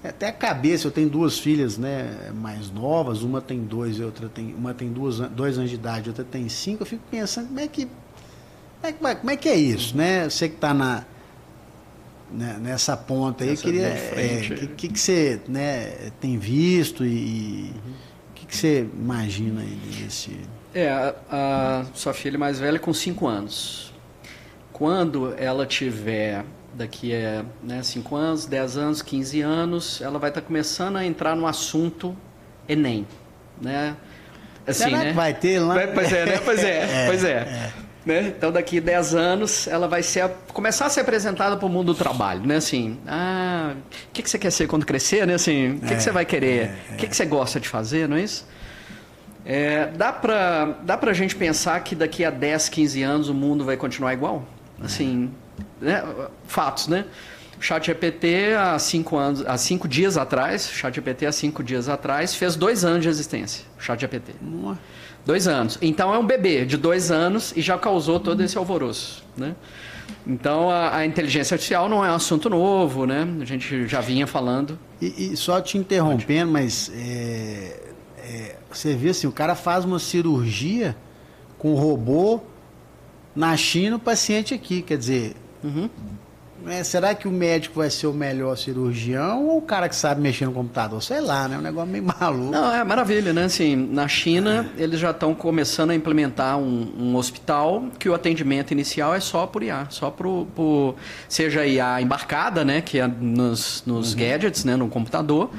até a cabeça, eu tenho duas filhas, né, mais novas, uma tem 2 e outra uma tem 2 anos de idade, outra tem 5, eu fico pensando, como é que é isso, né, você que está nessa ponta aí, eu queria que você, né, tem visto e o que você imagina aí desse... a sua filha mais velha com 5 anos. Quando ela tiver daqui a 5 anos, 10 anos, 15 anos, ela vai estar começando a entrar no assunto Enem, né? Assim, será que vai ter lá? Pois é, né? Pois é. Né? Então, daqui a 10 anos, ela vai começar a ser apresentada para o mundo do trabalho, né? Assim, o que você quer ser quando crescer, né? Assim, o que você vai querer? O que você gosta de fazer, não é isso? Dá pra gente pensar que daqui a 10, 15 anos o mundo vai continuar igual? Assim, né? Fatos, né? O ChatGPT há 5 dias atrás, fez 2 anos de existência, o ChatGPT. 2 anos. Então é um bebê de 2 anos e já causou todo esse alvoroço, né? Então a inteligência artificial não é um assunto novo, né? A gente já vinha falando. E só te interrompendo, mas você vê assim, o cara faz uma cirurgia com robô na China, o paciente aqui, quer dizer, será que o médico vai ser o melhor cirurgião ou o cara que sabe mexer no computador? Sei lá, né? Um negócio meio maluco. Não, é maravilha, né? Assim, na China, eles já estão começando a implementar um hospital que o atendimento inicial é só por IA, só seja a IA embarcada, né? Que é nos gadgets, né? No computador,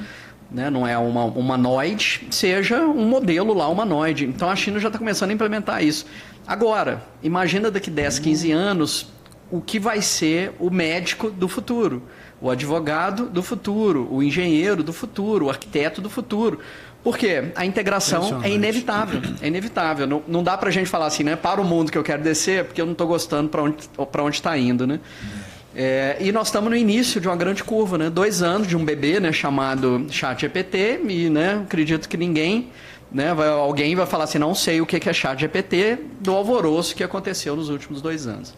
né? Não é uma humanoide, seja um modelo lá humanoide. Então a China já está começando a implementar isso. Agora, imagina daqui 10, 15 anos o que vai ser o médico do futuro, o advogado do futuro, o engenheiro do futuro, o arquiteto do futuro. Por quê? A integração é inevitável. É inevitável. Não dá pra gente falar assim, né? Para o mundo que eu quero descer, porque eu não estou gostando para onde está indo, né? E nós estamos no início de uma grande curva, né? 2 anos de um bebê, né, chamado ChatGPT, e, né, acredito que ninguém, né, alguém vai falar assim, não sei o que é ChatGPT, do alvoroço que aconteceu nos últimos 2 anos.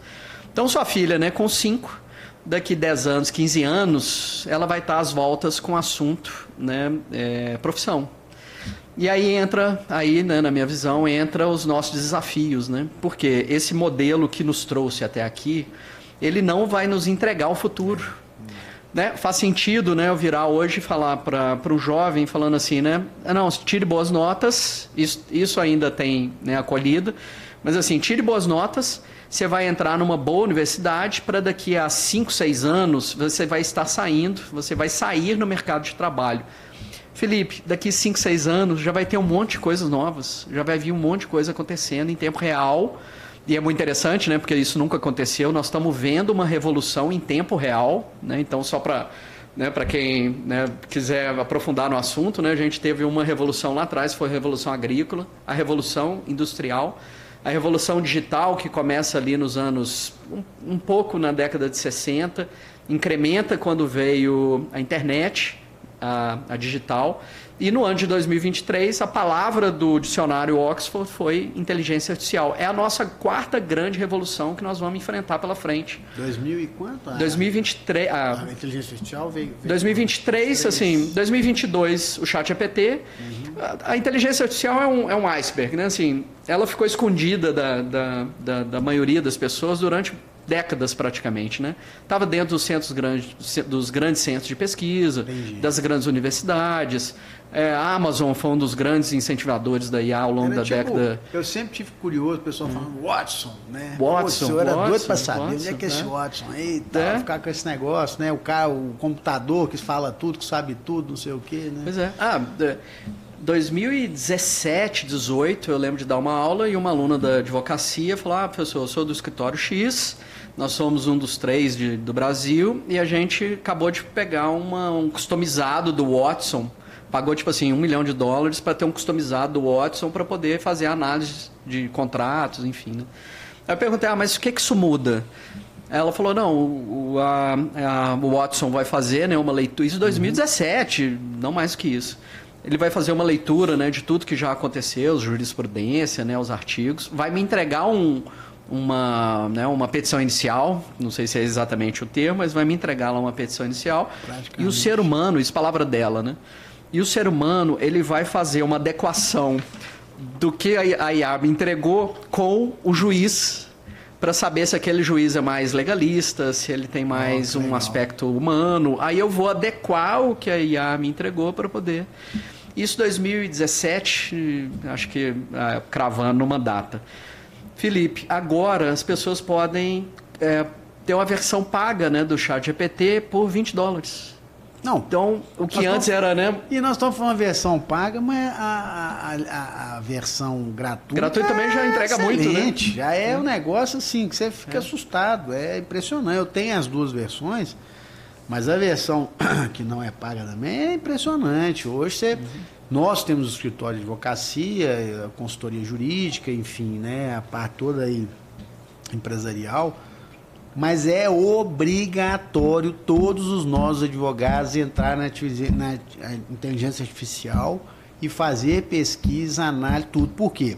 Então, sua filha, né, com 5, daqui 10 anos, 15 anos, ela vai estar às voltas com o assunto, né, profissão. E aí entra, né, na minha visão, entra os nossos desafios, né? Porque esse modelo que nos trouxe até aqui, ele não vai nos entregar o futuro. Né? Faz sentido, né, eu virar hoje e falar para um jovem falando assim, né? Não, tire boas notas, isso ainda tem, né, acolhida, mas assim, tire boas notas, você vai entrar numa boa universidade para daqui a 5, 6 anos você vai estar saindo, você vai sair no mercado de trabalho. Felipe, daqui 5, 6 anos já vai ter um monte de coisas novas, já vai vir um monte de coisa acontecendo em tempo real. E é muito interessante, né? Porque isso nunca aconteceu. Nós estamos vendo uma revolução em tempo real, né? Então, só para, né, para quem, né, quiser aprofundar no assunto, né, a gente teve uma revolução lá atrás, foi a Revolução Agrícola, a Revolução Industrial, a Revolução Digital, que começa ali nos anos, um pouco na década de 60, incrementa quando veio a internet, a digital. E no ano de 2023, a palavra do dicionário Oxford foi inteligência artificial. É a nossa 4ª grande revolução que nós vamos enfrentar pela frente. 2000 e quanto? 2023. A inteligência artificial veio 2023, assim, 2022, o ChatGPT. A inteligência artificial é um iceberg, né? Assim, ela ficou escondida da maioria das pessoas durante décadas praticamente, né? Estava dentro dos grandes centros de pesquisa, das grandes universidades. A Amazon foi um dos grandes incentivadores da IA ao longo da década. Eu sempre tive curioso, o pessoal falando Watson, né? Watson, eu era doido para saber onde é que é esse Watson aí e tal, ficar com esse negócio, né? O computador que fala tudo, que sabe tudo, não sei o quê, né? Pois é. 2017, 18, eu lembro de dar uma aula e uma aluna da advocacia falou: professor, eu sou do escritório X, nós somos um dos 3 do Brasil e a gente acabou de pegar um customizado do Watson, pagou tipo assim $1 milhão para ter um customizado do Watson para poder fazer análise de contratos, enfim. Né? Aí eu perguntei, mas o que isso muda? Ela falou, não, o Watson vai fazer, né, uma leitura, isso em 2017, não mais que isso. Ele vai fazer uma leitura, né, de tudo que já aconteceu, jurisprudência, né, os artigos, vai me entregar uma petição inicial, não sei se é exatamente o termo, mas vai me entregar lá uma petição inicial. E o ser humano, isso é palavra dela, né? E o ser humano, ele vai fazer uma adequação do que a IA me entregou com o juiz, para saber se aquele juiz é mais legalista, se ele tem mais um aspecto humano. Aí eu vou adequar o que a IA me entregou para poder... Isso 2017, acho que cravando numa data. Felipe, agora as pessoas podem ter uma versão paga, né, do ChatGPT por $20. Não. Então, o que antes era, né? E nós estamos falando a versão paga, mas a versão gratuita. Gratuita também já entrega muito, né? Já é um negócio assim que você fica assustado. É impressionante. Eu tenho as 2 versões, mas a versão que não é paga também é impressionante. Hoje nós temos o escritório de advocacia, a consultoria jurídica, enfim, né? A parte toda aí empresarial. Mas é obrigatório todos os nossos advogados entrar na inteligência artificial e fazer pesquisa, análise, tudo. Por quê?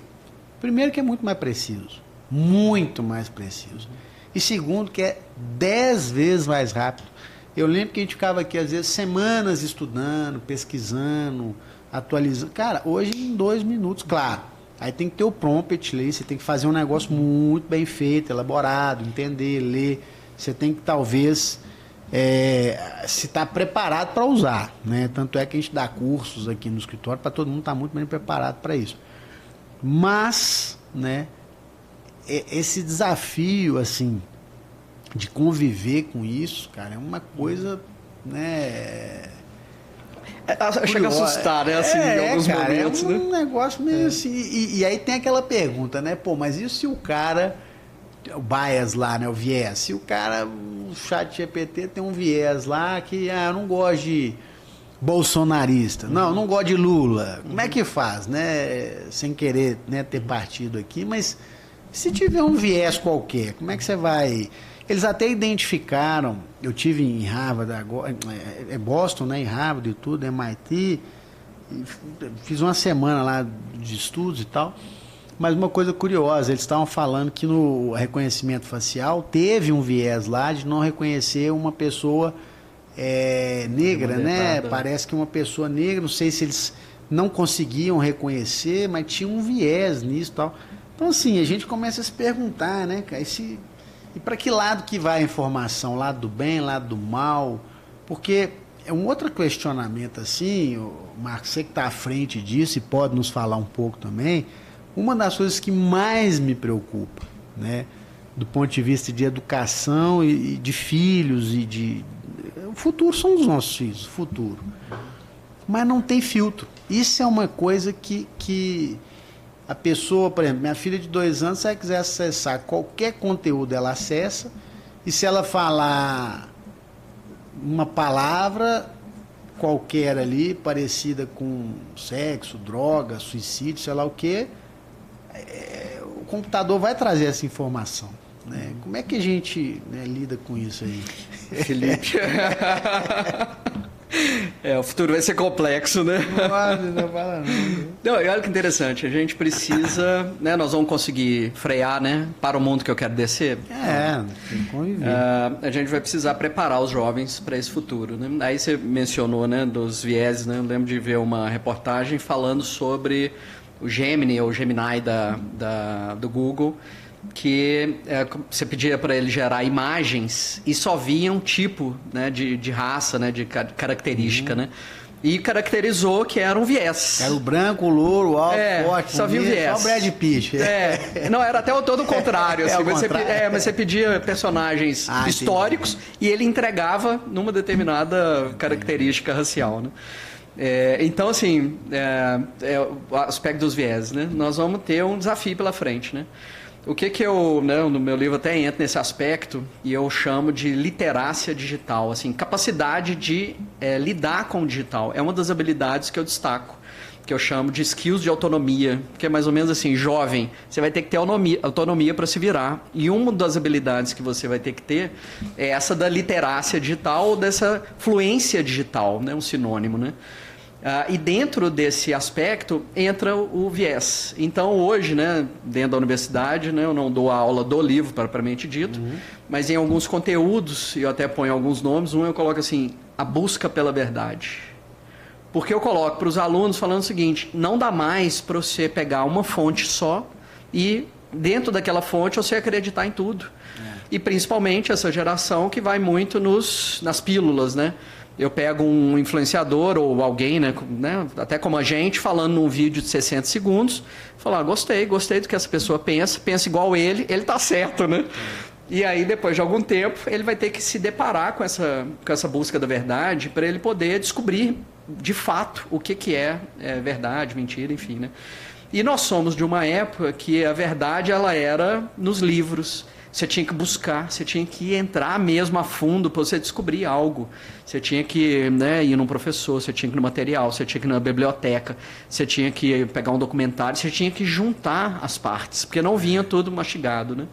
Primeiro que é muito mais preciso. Muito mais preciso. E segundo que é 10 vezes mais rápido. Eu lembro que a gente ficava aqui, às vezes, semanas estudando, pesquisando, atualizando. Cara, hoje em 2 minutos, claro. Aí tem que ter o prompt ali, você tem que fazer um negócio muito bem feito, elaborado, entender, ler. Você tem que, talvez, se estar preparado para usar, né? Tanto é que a gente dá cursos aqui no escritório para todo mundo estar muito bem preparado para isso. Mas, né, esse desafio, assim, de conviver com isso, cara, é uma coisa, né... Chega a assustar, né? Assim, em alguns momentos, é um negócio meio assim. E aí tem aquela pergunta, né? Pô, mas e se o cara, o bias lá, né? O viés. Se o cara, o ChatGPT tem um viés lá que, eu não gosto de bolsonarista. Não gosto de Lula. Como é que faz, né? Sem querer, né, ter partido aqui, mas se tiver um viés qualquer, como é que você vai... Eles até identificaram, eu tive em Harvard, agora, Boston, né, em Harvard e tudo, MIT, fiz uma semana lá de estudos e tal, Mas uma coisa curiosa, eles estavam falando que no reconhecimento facial teve um viés lá de não reconhecer uma pessoa negra, né? Parece que uma pessoa negra, não sei se eles não conseguiam reconhecer, mas tinha um viés nisso e tal. Então, assim, a gente começa a se perguntar, né, cara, e para que lado que vai a informação? Lado do bem, lado do mal? Porque é um outro questionamento, assim, Marcos, você que está à frente disso e pode nos falar um pouco também, uma das coisas que mais me preocupa, né, do ponto de vista de educação e de filhos o futuro são os nossos filhos, o futuro. Mas não tem filtro. Isso é uma coisa que a pessoa, por exemplo, minha filha de 2 anos, se ela quiser acessar qualquer conteúdo, ela acessa, e se ela falar uma palavra qualquer ali, parecida com sexo, droga, suicídio, sei lá o quê, o computador vai trazer essa informação. Né? Como é que a gente, né, lida com isso aí? Felipe. O futuro vai ser complexo, né? Não fala não. Não, e olha que interessante, a gente precisa, né, nós vamos conseguir frear, né, para o mundo que eu quero descer. Tem que conviver. A gente vai precisar preparar os jovens para esse futuro, né? Aí você mencionou, né, dos vieses, né? Eu lembro de ver uma reportagem falando sobre o Gemini, ou Gemini do Google, que você pedia para ele gerar imagens e só via um tipo, né, de raça, né, de característica, né? E caracterizou que era um viés. Era o branco, o louro, o alto, forte, só viu viés. Só o Brad Pitt. Não, era até todo o contrário. Assim, contrário. Mas você pedia personagens históricos e ele entregava numa determinada característica racial, né? Então, assim, o aspecto dos viés, né? Nós vamos ter um desafio pela frente, né? O que eu, né, no meu livro até entro nesse aspecto, e eu chamo de literácia digital, assim, capacidade de lidar com o digital. É uma das habilidades que eu destaco, que eu chamo de skills de autonomia, que é mais ou menos assim, jovem, você vai ter que ter autonomia para se virar. E uma das habilidades que você vai ter que ter é essa da literácia digital, ou dessa fluência digital, né, um sinônimo, né? E dentro desse aspecto entra o viés. Então hoje, né, dentro da universidade, né, eu não dou a aula do livro propriamente dito, mas em alguns conteúdos, e eu até ponho alguns nomes, eu coloco assim, a busca pela verdade. Porque eu coloco para os alunos falando o seguinte, não dá mais para você pegar uma fonte só e dentro daquela fonte você acreditar em tudo. E principalmente essa geração que vai muito nas pílulas, né? Eu pego um influenciador ou alguém, né, até como a gente, falando num vídeo de 60 segundos, falar, gostei do que essa pessoa pensa igual ele está certo, né? E aí, depois de algum tempo, ele vai ter que se deparar com essa busca da verdade para ele poder descobrir, de fato, o que é verdade, mentira, enfim, né? E nós somos de uma época que a verdade ela era nos livros. Você tinha que buscar, você tinha que entrar mesmo a fundo para você descobrir algo. Você tinha que, né, ir num professor, você tinha que ir no material, você tinha que ir na biblioteca, você tinha que pegar um documentário, você tinha que juntar as partes, porque não vinha tudo mastigado, né?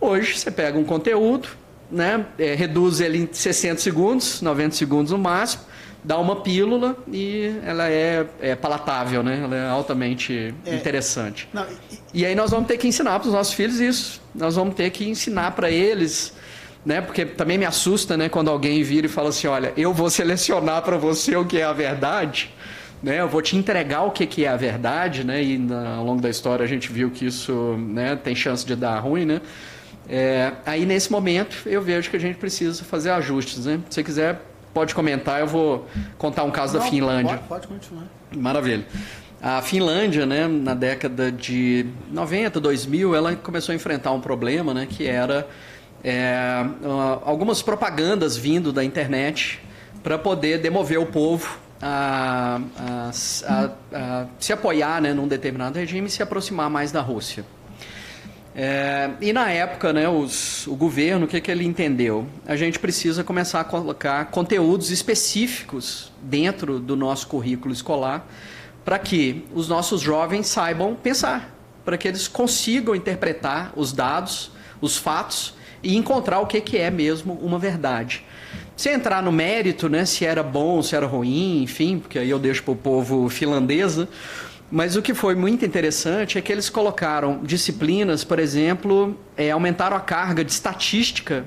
Hoje você pega um conteúdo, né, reduz ele em 60 segundos, 90 segundos no máximo, dá uma pílula e ela é palatável, né? Ela é altamente interessante. Não, e aí nós vamos ter que ensinar para os nossos filhos isso. Nós vamos ter que ensinar para eles, né? Porque também me assusta, né, quando alguém vira e fala assim, olha, eu vou selecionar para você o que é a verdade, né? Eu vou te entregar o que é a verdade, né? E ao longo da história a gente viu que isso, né, tem chance de dar ruim, né? Aí nesse momento eu vejo que a gente precisa fazer ajustes, né? Se você quiser, pode comentar, eu vou contar um caso da Finlândia. Pode continuar. Maravilha. A Finlândia, né, na década de 90, 2000, ela começou a enfrentar um problema, né, que era algumas propagandas vindo da internet para poder demover o povo a se apoiar, né, num determinado regime e se aproximar mais da Rússia. E na época, né, o governo, o que ele entendeu? A gente precisa começar a colocar conteúdos específicos dentro do nosso currículo escolar para que os nossos jovens saibam pensar, para que eles consigam interpretar os dados, os fatos e encontrar o que é mesmo uma verdade. Se entrar no mérito, né, se era bom, se era ruim, enfim, porque aí eu deixo para o povo finlandês, Mas o que foi muito interessante é que eles colocaram disciplinas, por exemplo, aumentaram a carga de estatística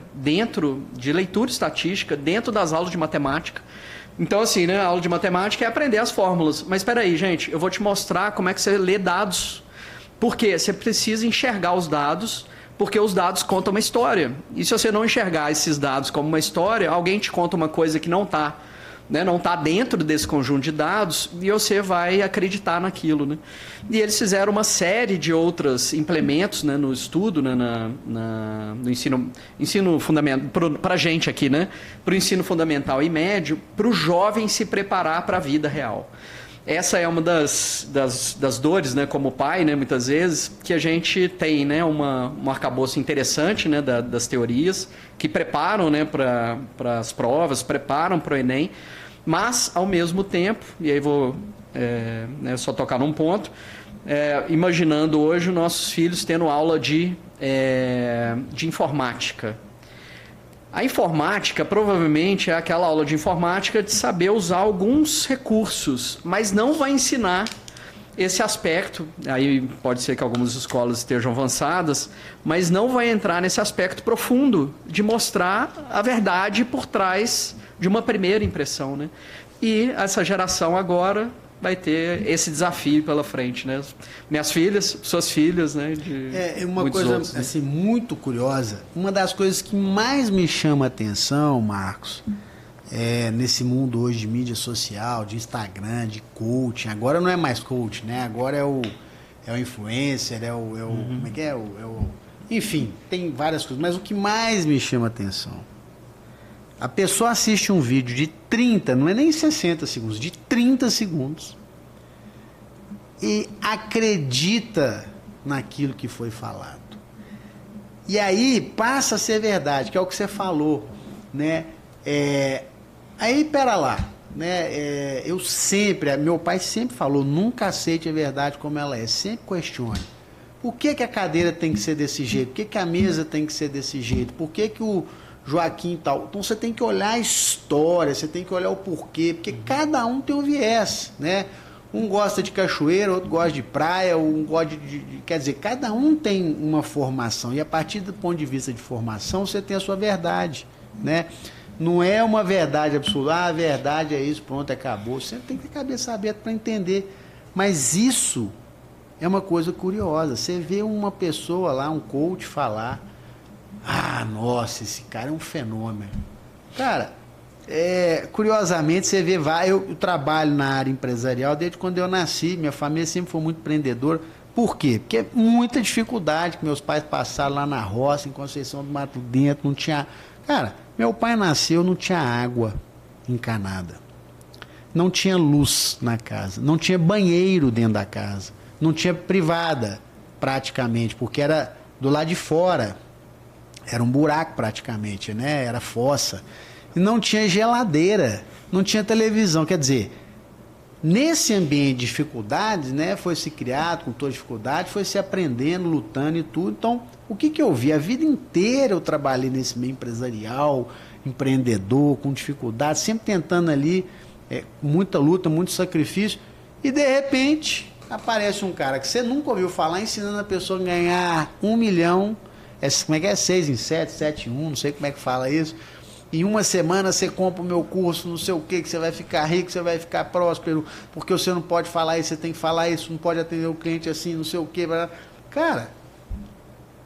de leitura estatística dentro das aulas de matemática. Então, assim, né, a aula de matemática é aprender as fórmulas. Mas espera aí, gente, eu vou te mostrar como é que você lê dados. Por quê? Você precisa enxergar os dados, porque os dados contam uma história. E se você não enxergar esses dados como uma história, alguém te conta uma coisa que não está, né, não está dentro desse conjunto de dados e você vai acreditar naquilo, né? E eles fizeram uma série de outros implementos, né, no estudo, né, no ensino fundamental, para a gente aqui, né, para o ensino fundamental e médio, para o jovem se preparar para a vida real. Essa é uma das dores, né, como pai, né, muitas vezes, que a gente tem, né, um arcabouço interessante, né, das teorias, que preparam, né, para as provas, preparam para o Enem, mas, ao mesmo tempo, e aí vou só tocar num ponto, imaginando hoje os nossos filhos tendo aula de informática. A informática, provavelmente, é aquela aula de informática de saber usar alguns recursos, mas não vai ensinar esse aspecto. Aí pode ser que algumas escolas estejam avançadas, mas não vai entrar nesse aspecto profundo de mostrar a verdade por trás de uma primeira impressão, né? E essa geração agora vai ter esse desafio pela frente, né? Minhas filhas, suas filhas, né? Uma coisa outros, né? Assim, muito curiosa. Uma das coisas que mais me chama a atenção, Marcos, nesse mundo hoje de mídia social, de Instagram, de coaching. Agora não é mais coaching, né? Agora é o influencer, como é que é? Enfim, tem várias coisas. Mas o que mais me chama a atenção, a pessoa assiste um vídeo de 30, não é nem 60 segundos, de 30 segundos e acredita naquilo que foi falado. E aí passa a ser verdade, que é o que você falou, né? Aí, pera lá, né? Meu pai sempre falou, nunca aceite a verdade como ela é, sempre questione. Por que a cadeira tem que ser desse jeito? Por que a mesa tem que ser desse jeito? Por que o Joaquim e tal? Então você tem que olhar a história, você tem que olhar o porquê, porque cada um tem um viés, né? Um gosta de cachoeira, outro gosta de praia, um gosta quer dizer, cada um tem uma formação, e a partir do ponto de vista de formação, você tem a sua verdade, né? Não é uma verdade absoluta, a verdade é isso, pronto, acabou. Você tem que ter cabeça aberta para entender. Mas isso é uma coisa curiosa. Você vê uma pessoa lá, um coach, falar: ah, nossa, esse cara é um fenômeno. Cara, curiosamente, você vê, eu trabalho na área empresarial desde quando eu nasci, minha família sempre foi muito empreendedora. Por quê? Porque é muita dificuldade que meus pais passaram lá na roça, em Conceição do Mato Dentro, não tinha... Cara, meu pai nasceu, não tinha água encanada, não tinha luz na casa, não tinha banheiro dentro da casa, não tinha privada praticamente, porque era do lado de fora. Era um buraco praticamente, né? Era fossa. E não tinha geladeira, não tinha televisão. Quer dizer, nesse ambiente de dificuldades, né? Foi se criado com toda dificuldade, foi se aprendendo, lutando e tudo. Então, o que eu vi? A vida inteira eu trabalhei nesse meio empresarial, empreendedor, com dificuldade, sempre tentando ali, muita luta, muito sacrifício. E de repente, aparece um cara que você nunca ouviu falar, ensinando a pessoa a ganhar 1 milhão. Como é que é? 6 em 7, 7 em 1, não sei como é que fala isso. Em uma semana você compra o meu curso, não sei o que você vai ficar rico, você vai ficar próspero, porque você não pode falar isso, você tem que falar isso, não pode atender o cliente assim, não sei o que. Cara,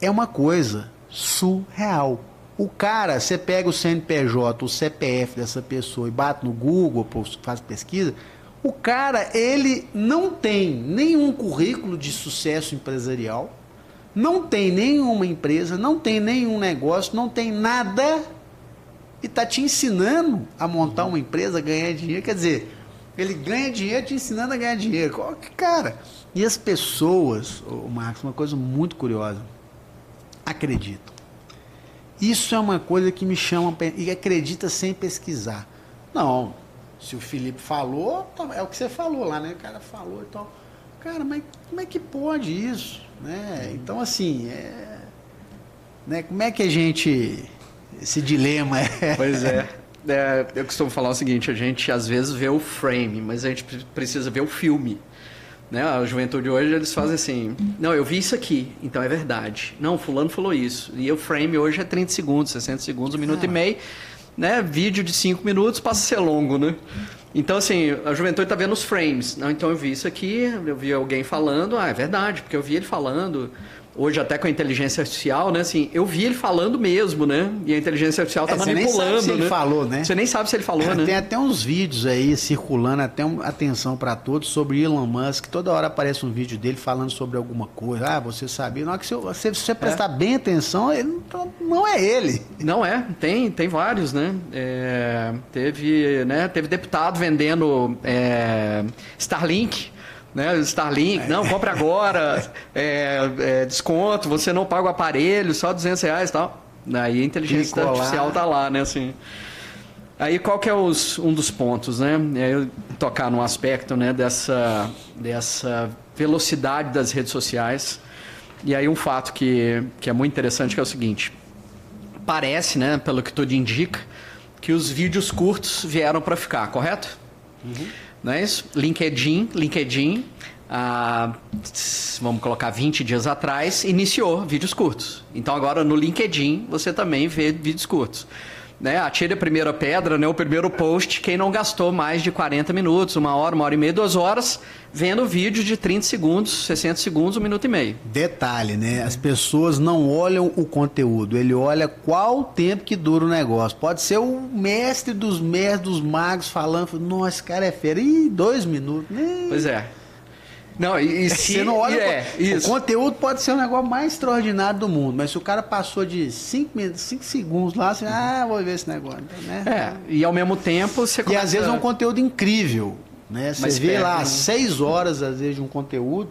é uma coisa surreal. O cara, você pega o CNPJ, o CPF dessa pessoa e bate no Google, faz pesquisa, o cara, ele não tem nenhum currículo de sucesso empresarial, não tem nenhuma empresa, não tem nenhum negócio, não tem nada, e está te ensinando a montar uma empresa, ganhar dinheiro. Quer dizer, ele ganha dinheiro te ensinando a ganhar dinheiro. Cara, e as pessoas, Marcos, uma coisa muito curiosa, acreditam. Isso é uma coisa que me chama, e acredita sem pesquisar. Não, se o Felipe falou, é o que você falou lá, né? O cara falou e tal. Cara, mas como é que pode isso? Né? Então, assim, né? Como é que a gente... Esse dilema Pois eu costumo falar o seguinte, a gente às vezes vê o frame, mas a gente precisa ver o filme. Né? A juventude hoje, eles fazem assim, não, eu vi isso aqui, então é verdade. Não, fulano falou isso. E o frame hoje é 30 segundos, 60 segundos, 1 minuto e meio. Né? Vídeo de 5 minutos passa a ser longo, né? Então, assim, a juventude está vendo os frames. Não, então eu vi isso aqui, eu vi alguém falando, é verdade, porque eu vi ele falando. Hoje até com a inteligência artificial, né? Assim, eu vi ele falando mesmo, né? E a inteligência artificial tá manipulando, você nem sabe se né? ele falou, né? Você nem sabe se ele falou, né? Tem até uns vídeos aí circulando, até atenção para todos, sobre Elon Musk. Toda hora aparece um vídeo dele falando sobre alguma coisa. Ah, você sabia? Na hora que você prestar bem atenção, ele não é ele. Não é, tem vários, né? Teve deputado vendendo Starlink. Né, Starlink, não, compre agora, desconto, você não paga o aparelho, só R$200 e tal. Aí a inteligência artificial tá lá, né, assim. Aí qual que é um dos pontos, né? Eu tocar num aspecto, né, dessa velocidade das redes sociais. E aí um fato que é muito interessante, que é o seguinte. Parece, né, pelo que tudo indica, que os vídeos curtos vieram para ficar, correto? Uhum. Não é isso? LinkedIn, vamos colocar 20 dias atrás, iniciou vídeos curtos. Então agora no LinkedIn você também vê vídeos curtos. Né? Atire a primeira pedra, né? O primeiro post, quem não gastou mais de 40 minutos, 1 hora, 1 hora e meia, 2 horas, vendo vídeo de 30 segundos, 60 segundos, 1 minuto e meio. Detalhe, né? As pessoas não olham o conteúdo, ele olha qual tempo que dura o negócio. Pode ser o mestre dos magos falando, nossa, esse cara é fera, 2 minutos. Pois é. Não, e se você não olha, o conteúdo pode ser o negócio mais extraordinário do mundo, mas se o cara passou de 5 segundos lá, você, vou ver esse negócio, né? E ao mesmo tempo você começa... E às vezes é um conteúdo incrível, né? Você vê lá 6 horas, às vezes, de um conteúdo.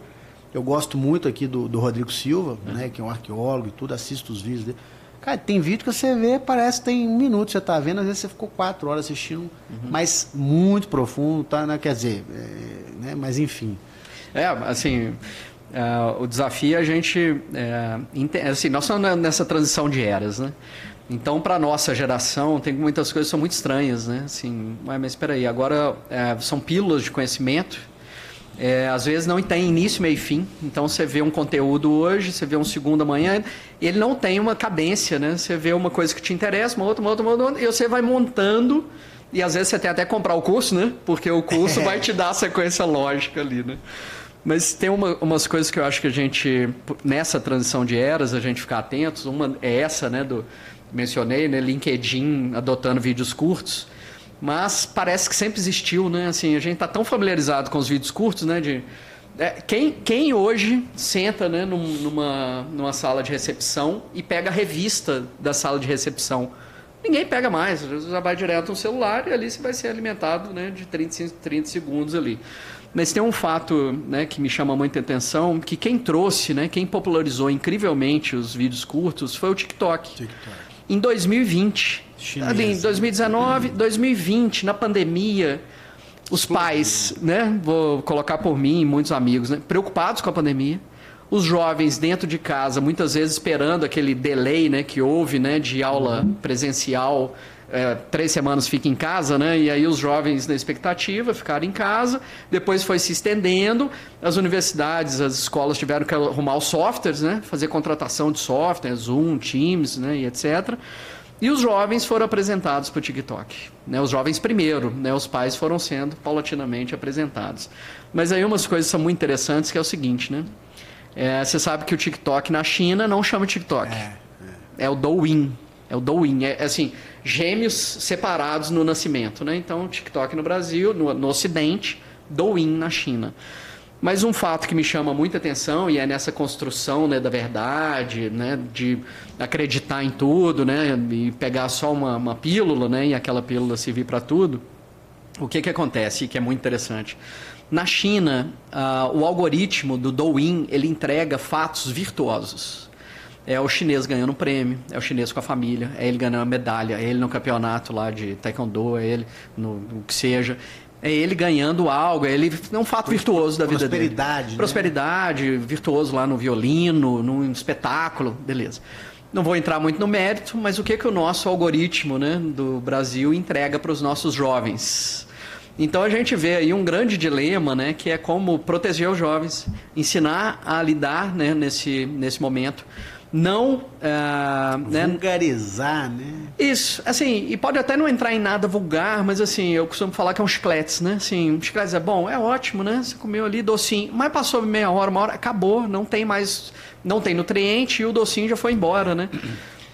Eu gosto muito aqui do Rodrigo Silva, né? Que é um arqueólogo e tudo, assisto os vídeos dele. Cara, tem vídeo que você vê, parece que tem 1 minuto, você tá vendo, às vezes você ficou 4 horas assistindo, mas muito profundo, tá? Né? Quer dizer, né? Mas enfim... assim, o desafio é a gente... assim, nós estamos nessa transição de eras, né? Então, para a nossa geração, tem muitas coisas que são muito estranhas, né? Assim, mas espera aí, agora são pílulas de conhecimento. Às vezes não tem início, meio e fim. Então, você vê um conteúdo hoje, você vê um segundo amanhã, ele não tem uma cadência, né? Você vê uma coisa que te interessa, uma outra, e você vai montando... E às vezes você tem até que comprar o curso, né? Porque o curso vai te dar a sequência lógica ali, né? Mas tem umas coisas que eu acho que a gente, nessa transição de eras, a gente ficar atentos. Uma é essa, né? Mencionei, né? LinkedIn adotando vídeos curtos. Mas parece que sempre existiu, né? Assim, a gente está tão familiarizado com os vídeos curtos, né? Quem hoje senta, né? numa sala de recepção e pega a revista da sala de recepção? Ninguém pega mais, já vai direto no celular e ali você vai ser alimentado, né, de 30 segundos ali. Mas tem um fato, né, que me chama muita atenção, que quem trouxe, né, quem popularizou incrivelmente os vídeos curtos foi o TikTok. Em 2020, em 2019, 2020, na pandemia, os pais, né, vou colocar por mim e muitos amigos, né, preocupados com a pandemia. Os jovens dentro de casa, muitas vezes esperando aquele delay, né, que houve, né, de aula presencial, 3 semanas fica em casa, né, e aí os jovens na expectativa ficaram em casa, depois foi se estendendo, as universidades, as escolas tiveram que arrumar os softwares, né, fazer contratação de software, Zoom, Teams, né, e etc. E os jovens foram apresentados para o TikTok, né, os jovens primeiro, né, os pais foram sendo paulatinamente apresentados. Mas aí umas coisas são muito interessantes, que é o seguinte, né, você sabe que o TikTok na China não chama TikTok. É o Douyin. É o Douyin. É assim, gêmeos separados no nascimento, né? Então, o TikTok no Brasil, no Ocidente, Douyin na China. Mas um fato que me chama muita atenção, e é nessa construção, né, da verdade, né, de acreditar em tudo, né, e pegar só uma pílula, né, e aquela pílula servir para tudo, o que acontece, e que é muito interessante. Na China, o algoritmo do Douyin, ele entrega fatos virtuosos. É o chinês ganhando um prêmio, é o chinês com a família, é ele ganhando uma medalha, é ele no campeonato lá de taekwondo, é ele no que seja. É ele ganhando algo, é um fato virtuoso da vida dele. Prosperidade, né? Prosperidade, virtuoso lá no violino, num espetáculo, beleza. Não vou entrar muito no mérito, mas o que o nosso algoritmo, né, do Brasil entrega para os nossos jovens? Então a gente vê aí um grande dilema, né, que é como proteger os jovens, ensinar a lidar, né, nesse momento. Não vulgarizar, né? Isso, assim, e pode até não entrar em nada vulgar, mas assim, eu costumo falar que é um chicletes, né? Assim, um chicletes é bom, é ótimo, né? Você comeu ali docinho, mas passou meia hora, uma hora, acabou, não tem mais, não tem nutriente e o docinho já foi embora, né?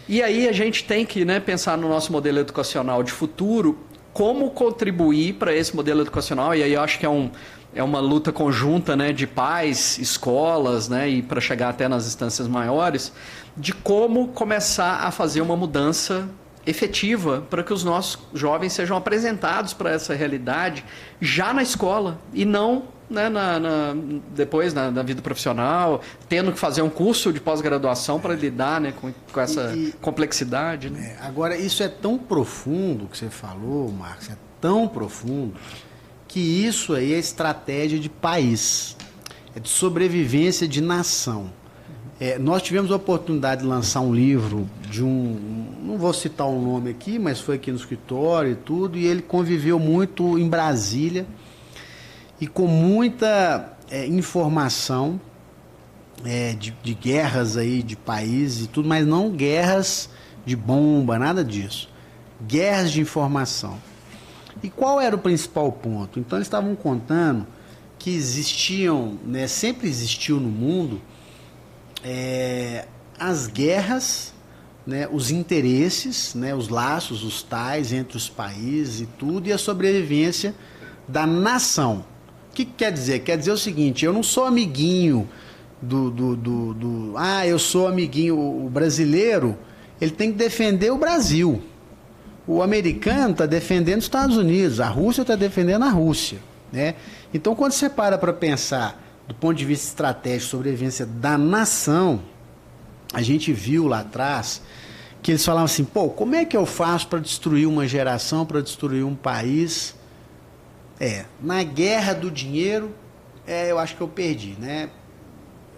E aí a gente tem que, né, pensar no nosso modelo educacional de futuro, como contribuir para esse modelo educacional, e aí eu acho que é uma luta conjunta, né, de pais, escolas, né, e para chegar até nas instâncias maiores, de como começar a fazer uma mudança efetiva para que os nossos jovens sejam apresentados para essa realidade já na escola e não, né, depois na vida profissional, tendo que fazer um curso de pós-graduação para lidar, né, com essa complexidade. Né? Agora, isso é tão profundo que você falou, Marcos, é tão profundo que isso aí é estratégia de país, é de sobrevivência de nação. Nós tivemos a oportunidade de lançar um livro de não vou citar o nome aqui, mas foi aqui no escritório e tudo, e ele conviveu muito em Brasília e com muita informação de guerras aí, de países e tudo, mas não guerras de bomba, nada disso. Guerras de informação. E qual era o principal ponto? Então eles estavam contando que existiam, né, sempre existiu no mundo as guerras, né, os interesses, né, os laços, os tais entre os países e tudo, e a sobrevivência da nação. O que quer dizer? Quer dizer o seguinte, eu não sou amiguinho eu sou amiguinho, o brasileiro, ele tem que defender o Brasil. O americano está defendendo os Estados Unidos, a Rússia está defendendo a Rússia, né? Então, quando você para pensar do ponto de vista estratégico, sobrevivência da nação, a gente viu lá atrás que eles falavam assim, como é que eu faço para destruir uma geração, para destruir um país? Na guerra do dinheiro, eu acho que eu perdi, né?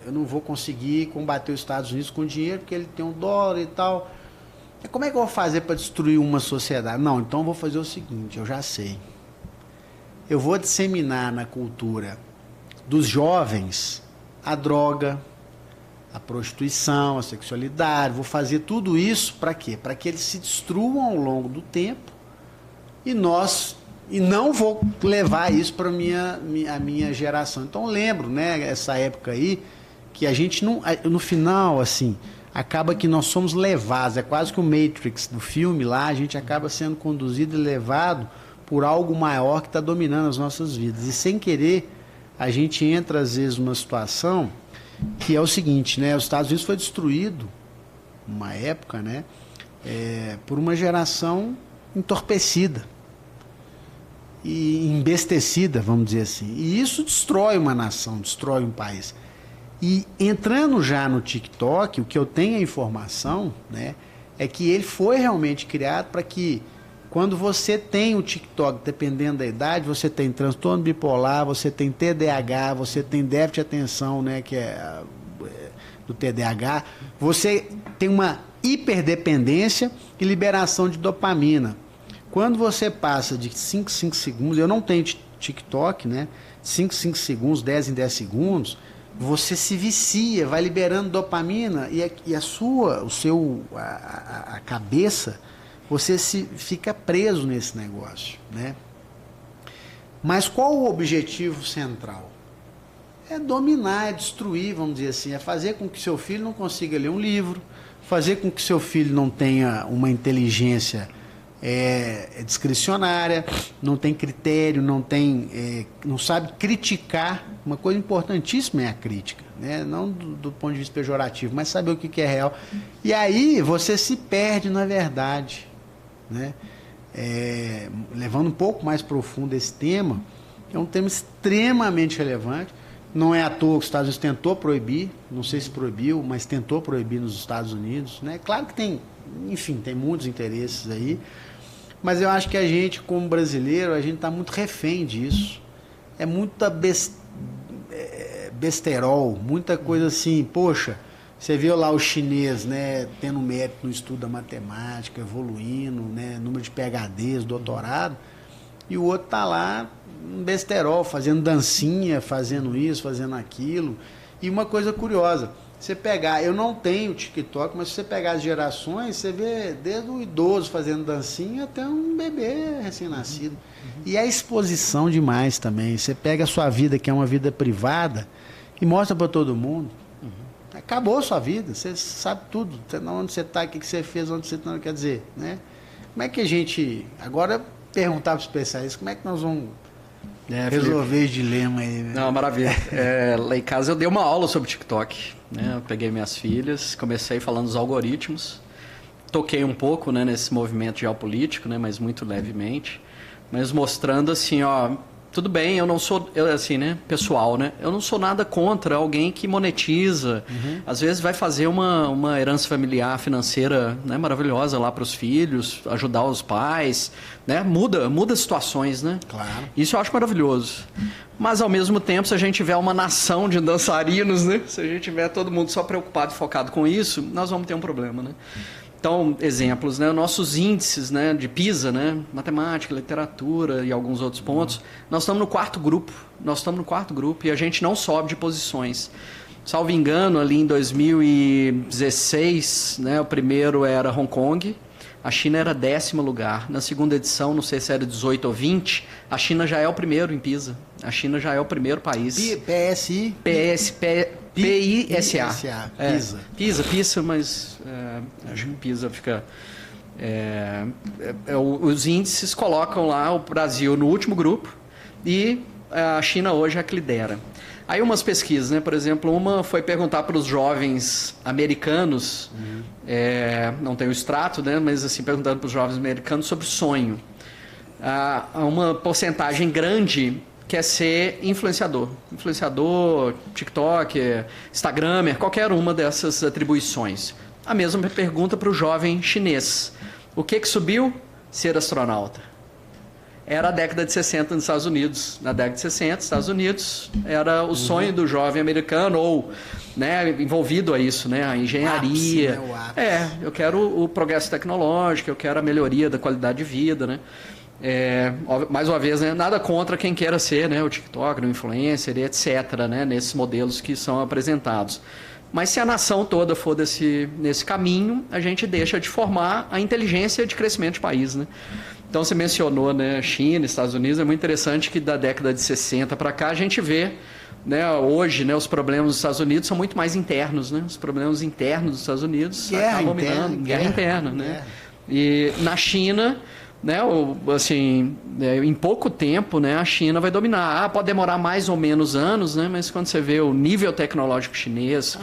Eu não vou conseguir combater os Estados Unidos com dinheiro, porque ele tem um dólar e tal. Como é que eu vou fazer para destruir uma sociedade? Não, então eu vou fazer o seguinte, eu já sei. Eu vou disseminar na cultura dos jovens a droga, a prostituição, a sexualidade. Vou fazer tudo isso para quê? Para que eles se destruam ao longo do tempo e não vou levar isso para a minha geração. Então lembro, né, essa época aí, que a gente não, no final, assim, acaba que nós somos levados, é quase que o Matrix do filme lá, a gente acaba sendo conduzido e levado por algo maior que está dominando as nossas vidas. E sem querer, a gente entra às vezes numa situação que é o seguinte, né? Os Estados Unidos foi destruído, uma época, né? Por uma geração entorpecida e embestecida, vamos dizer assim. E isso destrói uma nação, destrói um país. E entrando já no TikTok, o que eu tenho a informação, né, é que ele foi realmente criado para que, quando você tem o TikTok, dependendo da idade, você tem transtorno bipolar, você tem TDAH, você tem déficit de atenção, né, que é do TDAH, você tem uma hiperdependência e liberação de dopamina. Quando você passa de 5 segundos, eu não tenho TikTok, né, 5 segundos, 10 em 10 segundos, você se vicia, vai liberando dopamina e a cabeça, você fica preso nesse negócio, né? Mas qual o objetivo central? É dominar, é destruir, vamos dizer assim, é fazer com que seu filho não consiga ler um livro, fazer com que seu filho não tenha uma inteligência discricionária, não tem critério, não sabe criticar. Uma coisa importantíssima é a crítica, né? Não do ponto de vista pejorativo, mas saber o que é real. E aí você se perde na verdade, né? Levando um pouco mais profundo esse tema, é um tema extremamente relevante. Não é à toa que os Estados Unidos tentou proibir, não sei se proibiu, mas tentou proibir nos Estados Unidos, né? Claro que tem muitos interesses aí, mas eu acho que a gente, como brasileiro, a gente está muito refém disso. É muita besterol, muita coisa assim, poxa, você viu lá o chinês, né, tendo mérito no estudo da matemática, evoluindo, né, número de PhDs, doutorado, e o outro tá lá, um besterol, fazendo dancinha, fazendo isso, fazendo aquilo. E uma coisa curiosa, você pegar, eu não tenho TikTok, mas se você pegar as gerações, você vê desde o idoso fazendo dancinha até um bebê recém-nascido. E é exposição demais também. Você pega a sua vida, que é uma vida privada, e mostra para todo mundo. Acabou a sua vida, você sabe tudo. Onde você está, o que você fez, onde você está, quer dizer, né? Como é que a gente... Agora, perguntar para os especialistas, como é que nós vamos resolver esse dilema aí? Né? Não, maravilha. Lá em casa eu dei uma aula sobre TikTok. Né? Eu peguei minhas filhas, comecei falando dos algoritmos. Toquei um pouco, né, nesse movimento geopolítico, né, mas muito levemente. Mas mostrando assim, ó... Tudo bem, eu não sou, assim, né, pessoal, né? Eu não sou nada contra alguém que monetiza. Às vezes vai fazer uma herança familiar financeira, né, maravilhosa lá para os filhos, ajudar os pais, né? Muda situações, né? Claro. Isso eu acho maravilhoso. Mas, ao mesmo tempo, se a gente tiver uma nação de dançarinos, né? Se a gente tiver todo mundo só preocupado e focado com isso, nós vamos ter um problema, né? Então, exemplos, né? Nossos índices, né, de PISA, né, matemática, literatura e alguns outros pontos, nós estamos no quarto grupo. E a gente não sobe de posições. Salvo engano, ali em 2016, né, o primeiro era Hong Kong, a China era 10º lugar. Na segunda edição, não sei se era 18 ou 20, a China já é o primeiro em PISA. A China já é o primeiro país. PSI? PISA. PISA, mas acho que PISA fica... os índices colocam lá o Brasil no último grupo e a China hoje é a que lidera. Aí umas pesquisas, né? Por exemplo, uma foi perguntar para os jovens americanos, não tem o extrato, né? Mas assim, perguntando para os jovens americanos sobre sonho. Uma porcentagem grande quer ser influenciador, TikTok, Instagramer, qualquer uma dessas atribuições. A mesma pergunta para o jovem chinês. O que subiu? Ser astronauta. Era a década de 60 nos Estados Unidos. Na década de 60, Estados Unidos era o sonho do jovem americano, ou, né, envolvido a isso, né, a engenharia. O ápice. Eu quero o progresso tecnológico, eu quero a melhoria da qualidade de vida, né? Mais uma vez, né, nada contra quem queira ser, né, o TikTok, o influencer, etc., né, nesses modelos que são apresentados. Mas se a nação toda for nesse caminho, a gente deixa de formar a inteligência de crescimento de país, né? Então, você mencionou, né, China, Estados Unidos, é muito interessante que da década de 60 para cá a gente vê, né, hoje, né, os problemas dos Estados Unidos são muito mais internos, né? Os problemas internos dos Estados Unidos acabam dominando, guerra interna, né? E na China, né, assim, em pouco tempo, né, a China vai dominar. Pode demorar mais ou menos anos, né, mas quando você vê o nível tecnológico chinês,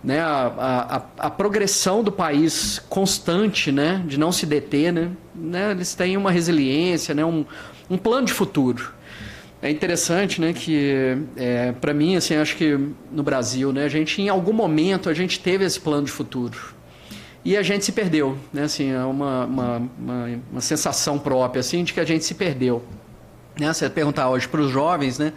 né, a progressão do país constante, né, de não se deter, né, eles têm uma resiliência, né, um plano de futuro. É interessante, né, que para mim, assim, acho que no Brasil, né, a gente em algum momento a gente teve esse plano de futuro. E a gente se perdeu, né? Assim, é uma sensação própria, assim, de que a gente se perdeu. Né? Você perguntar hoje para os jovens, né?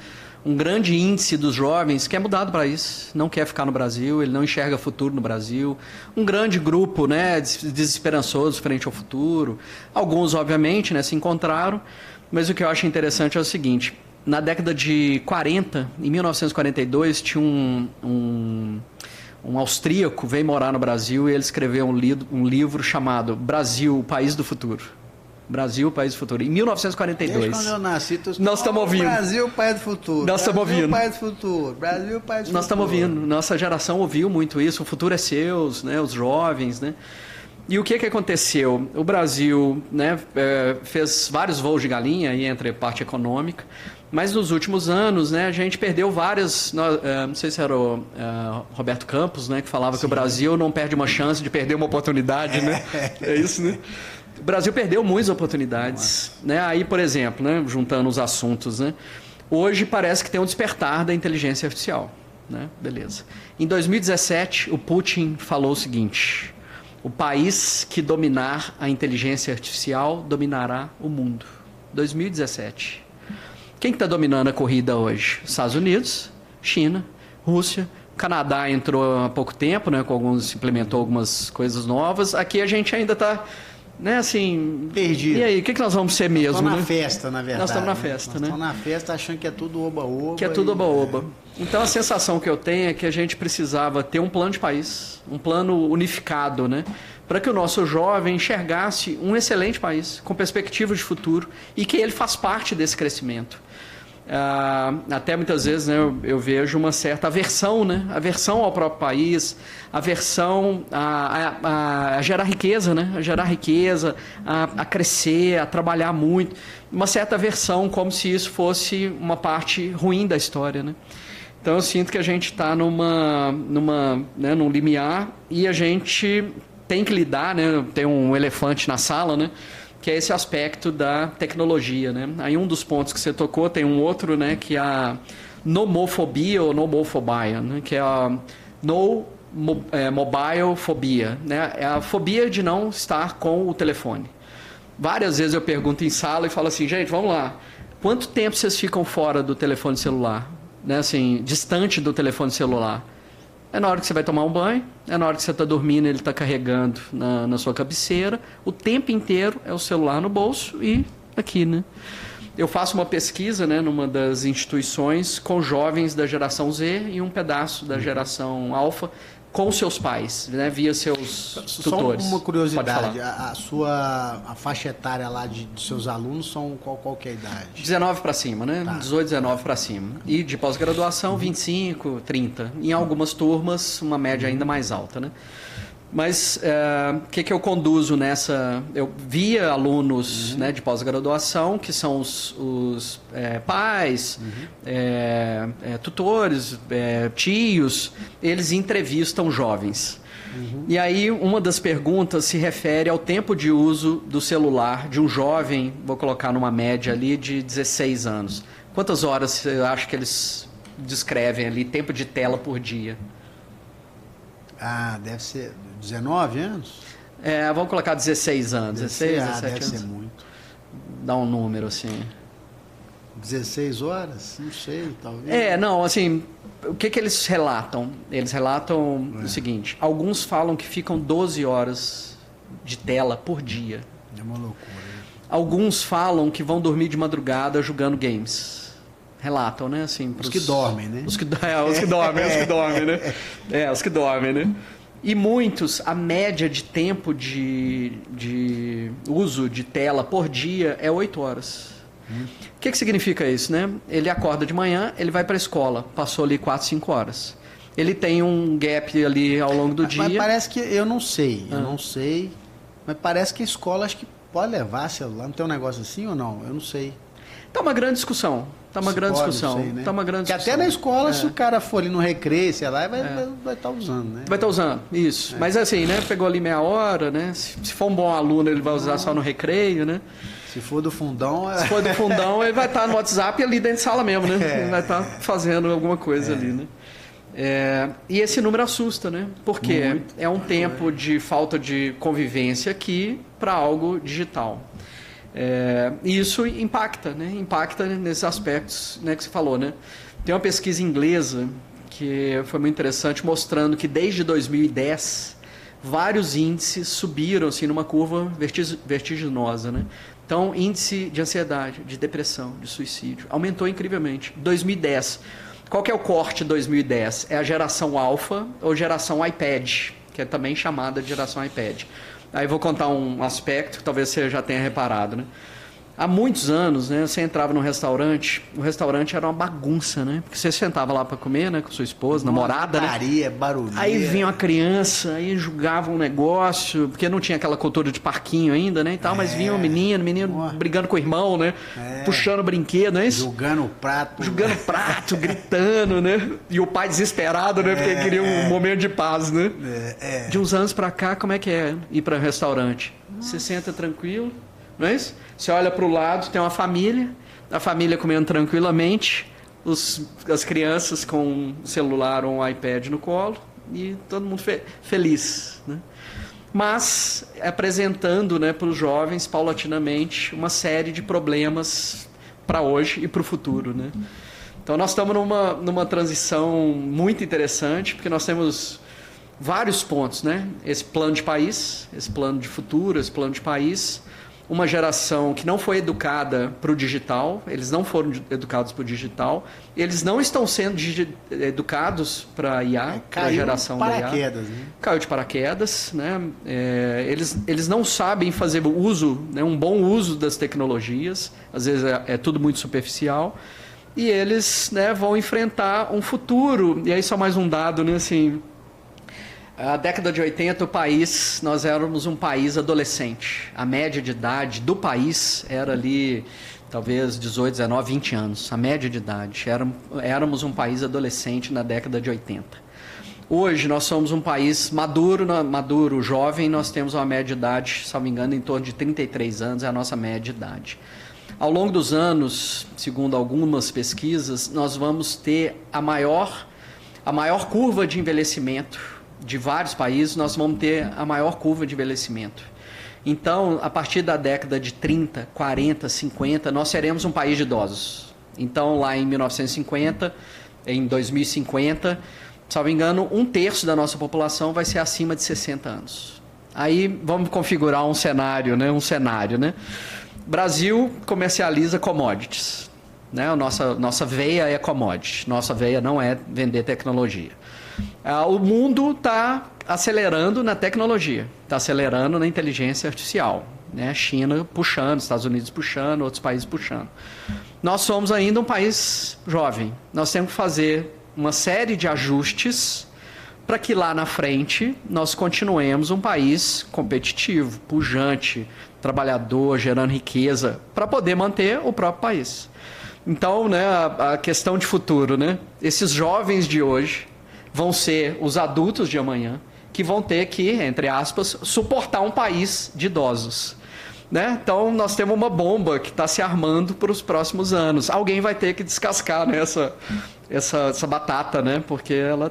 Um grande índice dos jovens quer mudar do país, não quer ficar no Brasil, ele não enxerga futuro no Brasil. Um grande grupo, né, desesperançoso frente ao futuro. Alguns, obviamente, né, se encontraram, mas o que eu acho interessante é o seguinte: na década de 40, em 1942, tinha um austríaco veio morar no Brasil e ele escreveu um livro chamado Brasil, o País do Futuro. Brasil, o País do Futuro. Em 1942. Desde quando eu nasci, nós estamos ouvindo. Brasil, o País do Futuro. Nós estamos ouvindo. Brasil, o País do Futuro. Brasil, o País do Futuro. Nós estamos ouvindo. Nossa geração ouviu muito isso. O futuro é seus, né? Os jovens, né? E o que aconteceu? O Brasil, né, fez vários voos de galinha aí entre a parte econômica, mas nos últimos anos, né, a gente perdeu várias... Não sei se era o Roberto Campos, né, que falava que o Brasil não perde uma chance de perder uma oportunidade, né? É isso, né? O Brasil perdeu muitas oportunidades, né? Aí, por exemplo, né, juntando os assuntos, né, hoje parece que tem um despertar da inteligência artificial, né? Beleza. Em 2017, o Putin falou o seguinte: o país que dominar a inteligência artificial dominará o mundo. 2017. Quem que está dominando a corrida hoje? Estados Unidos, China, Rússia. O Canadá entrou há pouco tempo, né, implementou algumas coisas novas. Aqui a gente ainda está né, assim... Perdido. E aí, o que nós vamos ser mesmo, Estamos né? na festa, na verdade. Nós estamos na festa, né? Estamos na festa achando que é tudo oba-oba. Que é tudo oba-oba. Então, a sensação que eu tenho é que a gente precisava ter um plano de país, um plano unificado, né? Para que o nosso jovem enxergasse um excelente país, com perspectiva de futuro, e que ele faz parte desse crescimento. Até muitas vezes, né, eu vejo uma certa aversão, né? Aversão ao próprio país, aversão a gerar riqueza, né? A gerar riqueza, a crescer, a trabalhar muito. Uma certa aversão, como se isso fosse uma parte ruim da história, né? Então eu sinto que a gente está num limiar e a gente tem que lidar, né? Tem um elefante na sala, né? Que é esse aspecto da tecnologia, né? Aí um dos pontos que você tocou, tem um outro, né? Que é a nomofobia ou nomofobia, né? Que é a mobile fobia, né? É a fobia de não estar com o telefone. Várias vezes eu pergunto em sala e falo assim, gente, vamos lá. Quanto tempo vocês ficam fora do telefone celular? Né? Assim, distante do telefone celular? É na hora que você vai tomar um banho, é na hora que você está dormindo, ele está carregando na sua cabeceira. O tempo inteiro é o celular no bolso e aqui, né? Eu faço uma pesquisa, né, numa das instituições com jovens da geração Z e um pedaço da geração Alfa com seus pais, né, via seus tutores. Só uma curiosidade, a faixa etária lá de seus alunos são qual que é a idade? 19 para cima, né? Tá. 18, 19 para cima. E de pós-graduação, 25, 30. Em algumas turmas, uma média ainda mais alta, né? Mas o que eu conduzo nessa... Eu via alunos, né, de pós-graduação, que são os pais, tutores, tios, eles entrevistam jovens. E aí uma das perguntas se refere ao tempo de uso do celular de um jovem, vou colocar numa média ali, de 16 anos. Quantas horas você acha que eles descrevem ali, tempo de tela por dia? Ah, deve ser 19 anos? Vamos colocar 16 anos. 16, 17 deve anos. ser muito. Dá um número, assim. 16 horas? Não sei, talvez. Não, assim, o que eles relatam? Eles relatam o seguinte, alguns falam que ficam 12 horas de tela por dia. É uma loucura. Alguns falam que vão dormir de madrugada jogando games. Relatam, né? Assim, os que dormem, né? Os que dormem, né? Os que dormem, né? E muitos, a média de tempo de uso de tela por dia é 8 horas. O que significa isso, né? Ele acorda de manhã, ele vai para a escola, passou ali 4, 5 horas. Ele tem um gap ali ao longo do dia. Mas parece que, eu não sei, mas parece que a escola acho que pode levar celular, não tem um negócio assim ou não? Eu não sei. Tá uma grande discussão. Tá uma grande discussão. Que até na escola, se o cara for ali no recreio, sei lá, vai estar usando, né? Vai estar usando, isso. Mas assim, né? Pegou ali meia hora, né? Se for um bom aluno, ele vai usar só no recreio, né? Se for do fundão... Se for do fundão, ele vai estar no WhatsApp ali dentro de sala mesmo, né? Ele vai estar fazendo alguma coisa ali, né? E esse número assusta, né? Porque é um tempo de falta de convivência aqui para algo digital. E isso impacta, né? Impacta nesses aspectos, né, que você falou, né? Tem uma pesquisa inglesa que foi muito interessante, mostrando que desde 2010 vários índices subiram assim, numa curva vertiginosa, né? Então, índice de ansiedade, de depressão, de suicídio, aumentou incrivelmente. 2010. Qual que é o corte de 2010? É a geração alfa ou geração iPad, que é também chamada de geração iPad. Aí vou contar um aspecto que talvez você já tenha reparado, né? Há muitos anos, né, você entrava num restaurante, o restaurante era uma bagunça, né? Porque você sentava lá para comer, né, com sua esposa, namorada, né? Barulho. Aí vinha uma criança, aí julgava um negócio, porque não tinha aquela cultura de parquinho ainda, né, e tal, mas vinha um menino brigando com o irmão, né? Puxando brinquedo, não é isso? Jogando prato, gritando, né? E o pai desesperado, né, porque queria um momento de paz, né? De uns anos para cá, como é que é ir para restaurante? Você senta tranquilo, não é isso? Você olha para o lado, tem uma família, a família comendo tranquilamente, as crianças com o celular ou um iPad no colo e todo mundo feliz, né? Mas apresentando, né, para os jovens, paulatinamente, uma série de problemas para hoje e para o futuro, né? Então nós estamos numa transição muito interessante, porque nós temos vários pontos, né? Esse plano de país, esse plano de futuro, esse plano de país, uma geração que não foi educada para o digital, eles não foram educados para o digital, eles não estão sendo educados para a IA, para a geração da IA. Né? Caiu de paraquedas, né? Eles não sabem fazer uso, né? Um bom uso das tecnologias, às vezes é tudo muito superficial, e eles, né, vão enfrentar um futuro, e aí só mais um dado, né, assim... A década de 80, nós éramos um país adolescente. A média de idade do país era ali, talvez 18, 19, 20 anos. A média de idade. Éramos um país adolescente na década de 80. Hoje, nós somos um país maduro, jovem. Nós temos uma média de idade, se não me engano, em torno de 33 anos, é a nossa média de idade. Ao longo dos anos, segundo algumas pesquisas, nós vamos ter a maior curva de envelhecimento de vários países, nós vamos ter a maior curva de envelhecimento. Então, a partir da década de 30, 40, 50, nós seremos um país de idosos. Então, lá em 1950, em 2050, se não me engano, 1/3 da nossa população vai ser acima de 60 anos. Aí, vamos configurar um cenário, né? Brasil comercializa commodities. Né? Nossa veia é commodity. Nossa veia não é vender tecnologia. O mundo está acelerando na tecnologia, está acelerando na inteligência artificial. Né? China puxando, Estados Unidos puxando, outros países puxando. Nós somos ainda um país jovem. Nós temos que fazer uma série de ajustes para que lá na frente nós continuemos um país competitivo, pujante, trabalhador, gerando riqueza, para poder manter o próprio país. Então, né, a questão de futuro, né? Esses jovens de hoje vão ser os adultos de amanhã, que vão ter que, entre aspas, suportar um país de idosos. Né? Então, nós temos uma bomba que está se armando para os próximos anos. Alguém vai ter que descascar, né, essa batata, né? Porque ela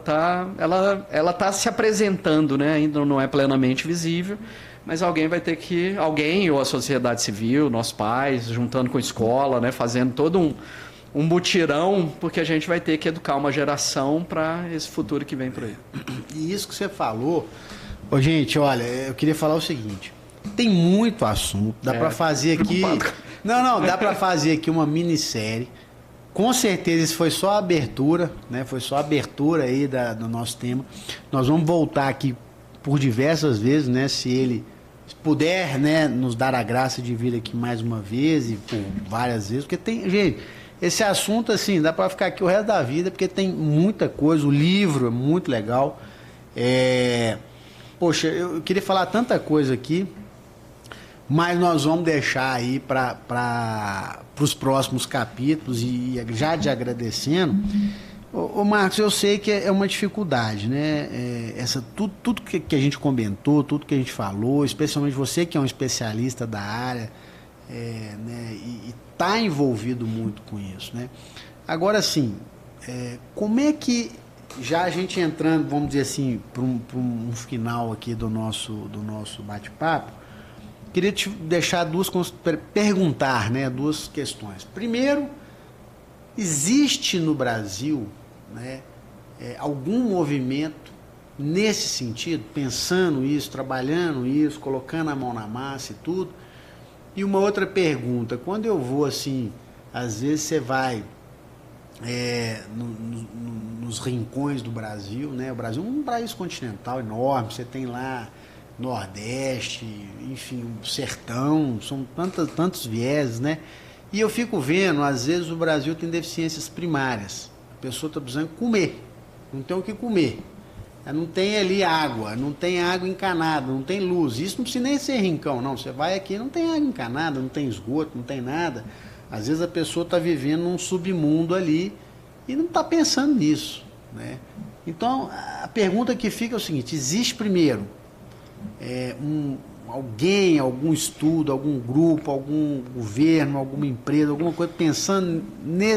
tá se apresentando, né? Ainda não é plenamente visível, mas alguém vai ter que... Alguém, ou a sociedade civil, nossos pais, juntando com a escola, né? Fazendo todo um mutirão, porque a gente vai ter que educar uma geração para esse futuro que vem por aí. E isso que você falou... Ô, gente, olha, eu queria falar o seguinte... Tem muito assunto, dá para fazer aqui... dá para fazer aqui uma minissérie. Com certeza isso foi só a abertura, né? Foi só a abertura aí do nosso tema. Nós vamos voltar aqui por diversas vezes, né? Se ele puder, né, nos dar a graça de vir aqui mais uma vez e por várias vezes, porque tem... Gente, esse assunto, assim, dá para ficar aqui o resto da vida, porque tem muita coisa. O livro é muito legal. Poxa, eu queria falar tanta coisa aqui, mas nós vamos deixar aí para os próximos capítulos e já te agradecendo. Ô Marcos, eu sei que é uma dificuldade, né? Tudo que a gente comentou, tudo que a gente falou, especialmente você que é um especialista da área, né? E está envolvido muito com isso, né? Agora, sim, como é que, já a gente entrando, vamos dizer assim, para um final aqui do nosso bate-papo, queria te deixar perguntar, né, duas questões. Primeiro, existe no Brasil, né, algum movimento nesse sentido, pensando isso, trabalhando isso, colocando a mão na massa e tudo? E uma outra pergunta, quando eu vou assim, às vezes você vai nos rincões do Brasil, né? O Brasil é um país continental enorme, você tem lá Nordeste, enfim, o sertão, são tantos vieses, né? E eu fico vendo, às vezes o Brasil tem deficiências primárias. A pessoa está precisando comer, não tem o que comer. Não tem ali água, não tem água encanada, não tem luz. Isso não precisa nem ser rincão, não. Você vai aqui, não tem água encanada, não tem esgoto, não tem nada. Às vezes a pessoa está vivendo num submundo ali e não está pensando nisso, né? Então, a pergunta que fica é o seguinte: existe primeiro alguém, algum estudo, algum grupo, algum governo, alguma empresa, alguma coisa pensando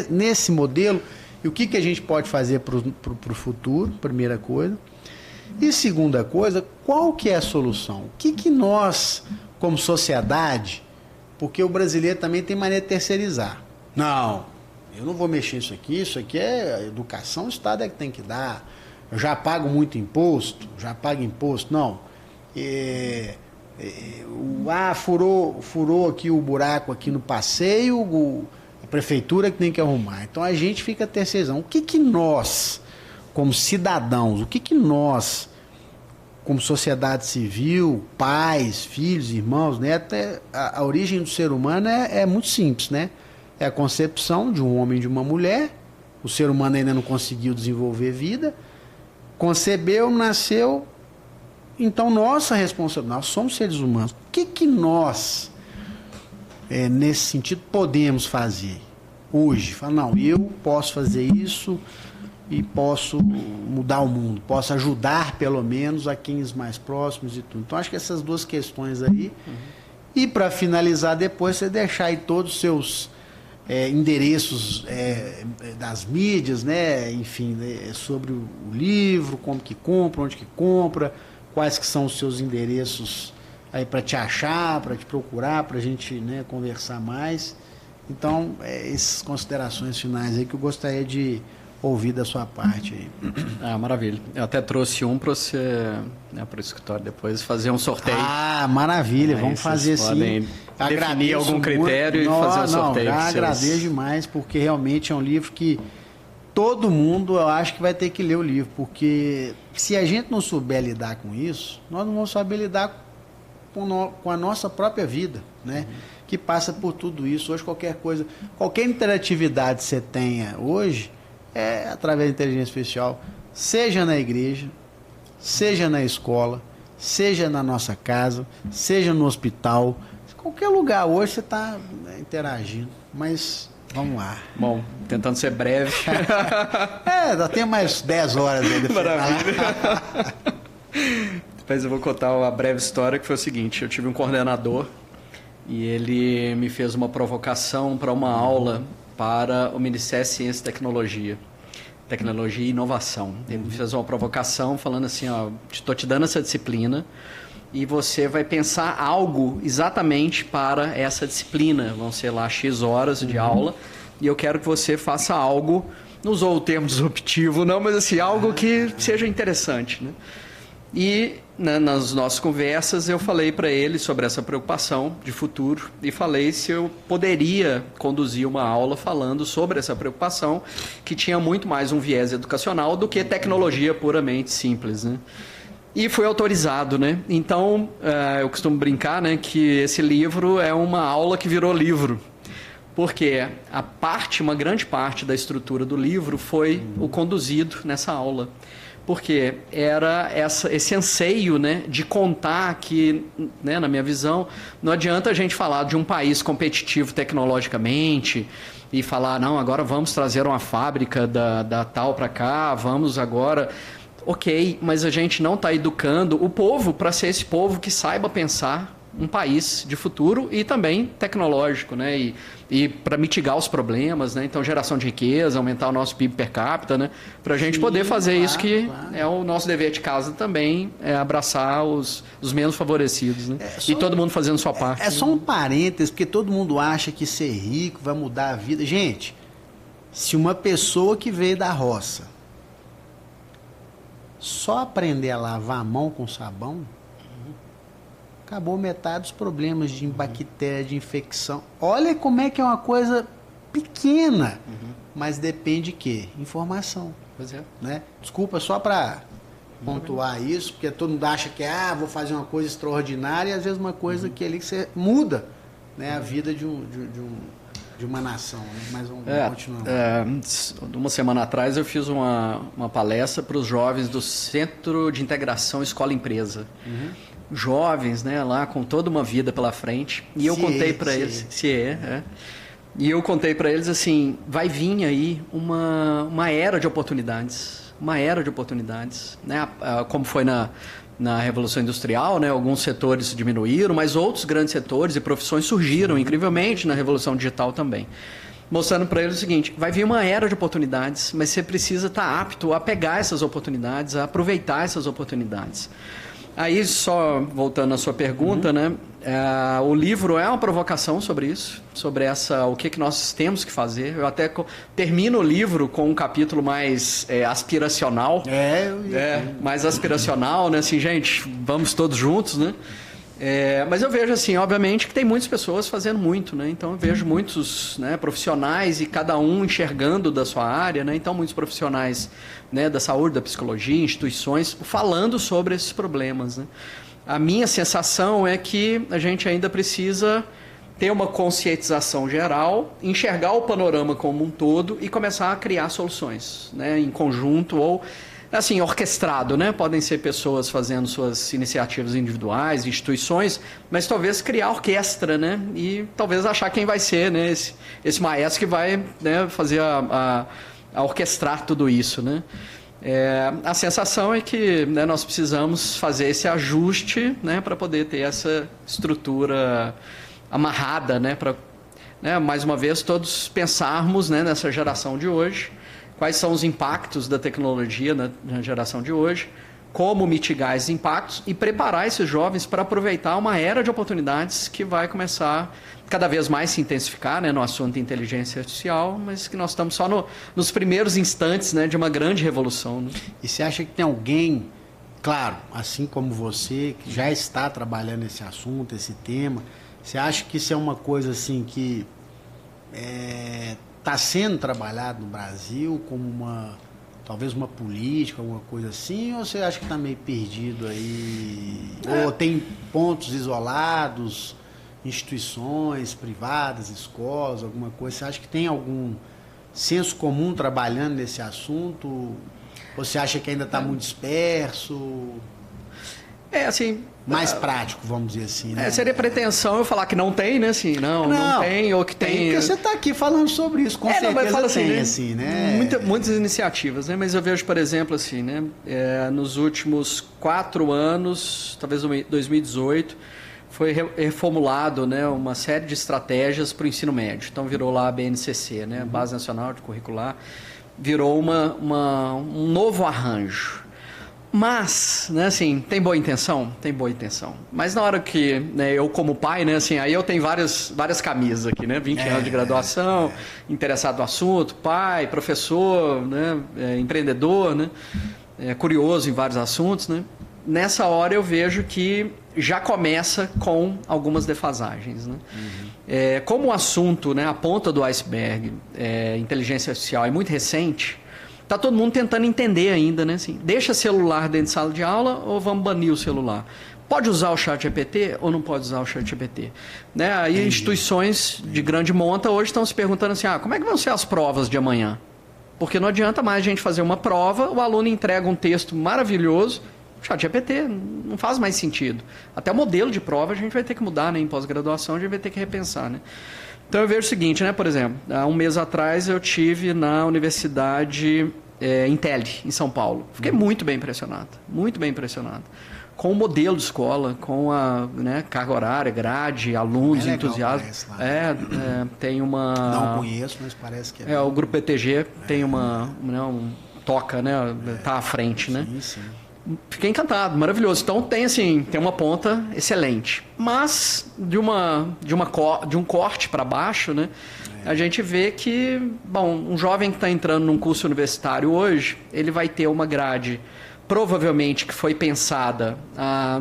nesse modelo, e o que a gente pode fazer para o futuro, primeira coisa. E segunda coisa, qual que é a solução? O que nós, como sociedade, porque o brasileiro também tem maneira de terceirizar. Não, eu não vou mexer isso aqui é educação, o Estado é que tem que dar. eu já pago muito imposto, não. Furou aqui o buraco aqui no passeio, a prefeitura que tem que arrumar. Então a gente fica terceirizando. O que nós, como cidadãos, nós, como sociedade civil, pais, filhos, irmãos, netos, a origem do ser humano é muito simples, né? É a concepção de um homem e de uma mulher. O ser humano ainda não conseguiu desenvolver vida. Concebeu, nasceu. Então, nossa responsabilidade, nós somos seres humanos. O que nós, nesse sentido, podemos fazer hoje? Fala, não, eu posso fazer isso e posso mudar o mundo, posso ajudar, pelo menos, a quem mais próximos e tudo. Então, acho que essas duas questões aí. E, para finalizar depois, você deixar aí todos os seus endereços das mídias, né? Enfim, sobre o livro, como que compra, onde que compra, quais que são os seus endereços aí para te achar, para te procurar, para a gente, né, conversar mais. Então, essas considerações finais aí que eu gostaria de ouvir da sua parte aí. Ah, maravilha. Eu até trouxe um para você, né, para o escritório depois fazer um sorteio. Ah, maravilha. Vamos fazer sim. Definir algum critério e fazer um sorteio. Já agradeço demais, porque realmente é um livro que todo mundo, eu acho que vai ter que ler o livro, porque se a gente não souber lidar com isso, nós não vamos saber lidar com a nossa própria vida, né? Que passa por tudo isso. Hoje qualquer interatividade que você tenha hoje é através da inteligência artificial, seja na igreja, seja na escola, seja na nossa casa, seja no hospital, qualquer lugar hoje você está interagindo, mas vamos lá. Bom, tentando ser breve. Já tem mais 10 horas ainda. Maravilha. Depois eu vou contar uma breve história que foi o seguinte, eu tive um coordenador e ele me fez uma provocação para uma aula para o Ministério da Ciência e Tecnologia e Inovação. Ele me fez uma provocação falando assim, ó, estou te dando essa disciplina e você vai pensar algo exatamente para essa disciplina. Vão ser lá X horas de aula e eu quero que você faça algo, não usou o termo disruptivo não, mas assim, algo que seja interessante, né? E nas nossas conversas eu falei para ele sobre essa preocupação de futuro e falei se eu poderia conduzir uma aula falando sobre essa preocupação que tinha muito mais um viés educacional do que tecnologia puramente simples, né? E foi autorizado, né? Então, eu costumo brincar, né, que esse livro é uma aula que virou livro. Porque uma grande parte da estrutura do livro foi o conduzido nessa aula. Porque era esse anseio, né, de contar que, né, na minha visão, não adianta a gente falar de um país competitivo tecnologicamente e falar, não, agora vamos trazer uma fábrica da tal para cá, vamos agora... Ok, mas a gente não está educando o povo para ser esse povo que saiba pensar um país de futuro e também tecnológico, né? E para mitigar os problemas, né? Então, geração de riqueza, aumentar o nosso PIB per capita, né? Para a gente poder fazer isso que é o nosso dever de casa também, abraçar os menos favorecidos, né? E todo mundo fazendo sua parte. É só um parênteses, porque todo mundo acha que ser rico vai mudar a vida. Gente, se uma pessoa que veio da roça só aprender a lavar a mão com sabão, acabou metade dos problemas de bactéria, de infecção. Olha como é que é uma coisa pequena, mas depende de quê? Informação. Pois é. Né? Desculpa, só para pontuar isso, porque todo mundo acha que vou fazer uma coisa extraordinária, e às vezes uma coisa que ali que você muda, né, a vida de uma nação, né? Mas vamos continuar. Uma semana atrás eu fiz uma palestra para os jovens do Centro de Integração Escola-Empresa. Jovens, né, lá com toda uma vida pela frente. E eu contei para eles... E eu contei para eles assim, vai vir aí uma era de oportunidades. Uma era de oportunidades. Né? Como foi na Revolução Industrial, né? Alguns setores diminuíram, mas outros grandes setores e profissões surgiram, incrivelmente, na Revolução Digital também. Mostrando para eles o seguinte, vai vir uma era de oportunidades, mas você precisa estar apto a pegar essas oportunidades, a aproveitar essas oportunidades. Aí, só voltando à sua pergunta, né? O livro é uma provocação sobre isso, sobre o que nós temos que fazer. Eu até termino o livro com um capítulo mais aspiracional. Mais aspiracional, né? Assim, gente, vamos todos juntos, né? Mas eu vejo, assim, obviamente, que tem muitas pessoas fazendo muito, né? Então, eu vejo muitos, né, profissionais e cada um enxergando da sua área, né? Então, muitos profissionais, né, da saúde, da psicologia, instituições, falando sobre esses problemas, né? A minha sensação é que a gente ainda precisa ter uma conscientização geral, enxergar o panorama como um todo e começar a criar soluções, né, em conjunto ou assim, orquestrado, né? Podem ser pessoas fazendo suas iniciativas individuais, instituições, mas talvez criar orquestra, né? E talvez achar quem vai ser, né? Esse maestro que vai, né, fazer a orquestrar tudo isso, né? A sensação é que, né, nós precisamos fazer esse ajuste, né, para poder ter essa estrutura amarrada, né, para, né, mais uma vez, todos pensarmos, né, nessa geração de hoje, quais são os impactos da tecnologia na geração de hoje, como mitigar esses impactos e preparar esses jovens para aproveitar uma era de oportunidades que vai começar cada vez mais se intensificar, né, no assunto de inteligência artificial, mas que nós estamos só nos primeiros instantes, né, de uma grande revolução, né? E você acha que tem alguém, claro, assim como você, que já está trabalhando esse assunto, esse tema, você acha que isso é uma coisa assim que está sendo trabalhado no Brasil como talvez uma política, alguma coisa assim, ou você acha que está meio perdido aí? Ou tem pontos isolados, instituições privadas, escolas, alguma coisa? Você acha que tem algum senso comum trabalhando nesse assunto? Ou você acha que ainda está muito disperso? Assim... Mais prático, vamos dizer assim, né? Seria pretensão eu falar que não tem, né? Assim, não tem, ou que tem... Porque você está aqui falando sobre isso, com certeza mas fala tem, assim, né? Muitas iniciativas, né? Mas eu vejo, por exemplo, assim, né? Nos últimos 4 anos, talvez 2018, foi reformulado, né, uma série de estratégias para o ensino médio. Então, virou lá a BNCC, né? Base Nacional de Curricular. Virou um novo arranjo. Mas, né, assim, tem boa intenção? Tem boa intenção. Mas na hora que, né, eu como pai, né, assim, aí eu tenho várias camisas aqui, né? 20 anos de graduação, interessado no assunto, pai, professor, né, empreendedor, né, curioso em vários assuntos, né? Nessa hora eu vejo que já começa com algumas defasagens, né? Como o assunto, né, a ponta do iceberg, inteligência artificial, é muito recente. Está todo mundo tentando entender ainda, né? Assim, deixa celular dentro de sala de aula ou vamos banir o celular? Pode usar o ChatGPT ou não pode usar o ChatGPT? Né? Aí instituições de grande monta hoje estão se perguntando assim, como é que vão ser as provas de amanhã? Porque não adianta mais a gente fazer uma prova, o aluno entrega um texto maravilhoso, o ChatGPT não faz mais sentido. Até o modelo de prova a gente vai ter que mudar, né? Em pós-graduação a gente vai ter que repensar, né? Então eu vejo o seguinte, né? Por exemplo, há um mês atrás eu tive na Universidade Intel, em São Paulo. Fiquei muito bem impressionado, com o modelo de escola, com a, né, carga horária, grade, alunos, entusiasmo. Tem uma... Não conheço, mas parece que o Grupo PTG tem toca, né? Tá à frente, né? Sim. Fiquei encantado, maravilhoso. Então tem uma ponta excelente. Mas de um corte para baixo, né? A gente vê que, um jovem que está entrando num curso universitário hoje, ele vai ter uma grade provavelmente que foi pensada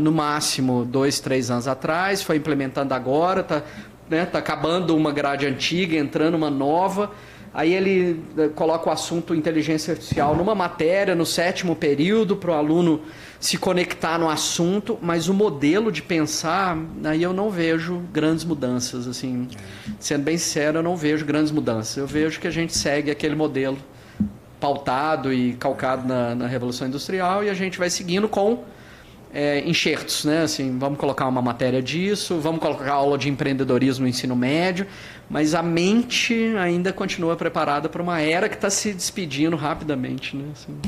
no máximo 2, 3 anos atrás, foi implementando agora, tá acabando uma grade antiga, entrando uma nova. Aí ele coloca o assunto inteligência artificial numa matéria, no 7º período, para o aluno se conectar no assunto, mas o modelo de pensar, aí eu não vejo grandes mudanças. Assim, sendo bem sincero, eu não vejo grandes mudanças. Eu vejo que a gente segue aquele modelo pautado e calcado na Revolução Industrial e a gente vai seguindo com enxertos, né? Assim, vamos colocar uma matéria disso, vamos colocar aula de empreendedorismo no ensino médio, mas a mente ainda continua preparada para uma era que está se despedindo rapidamente, né? Assim,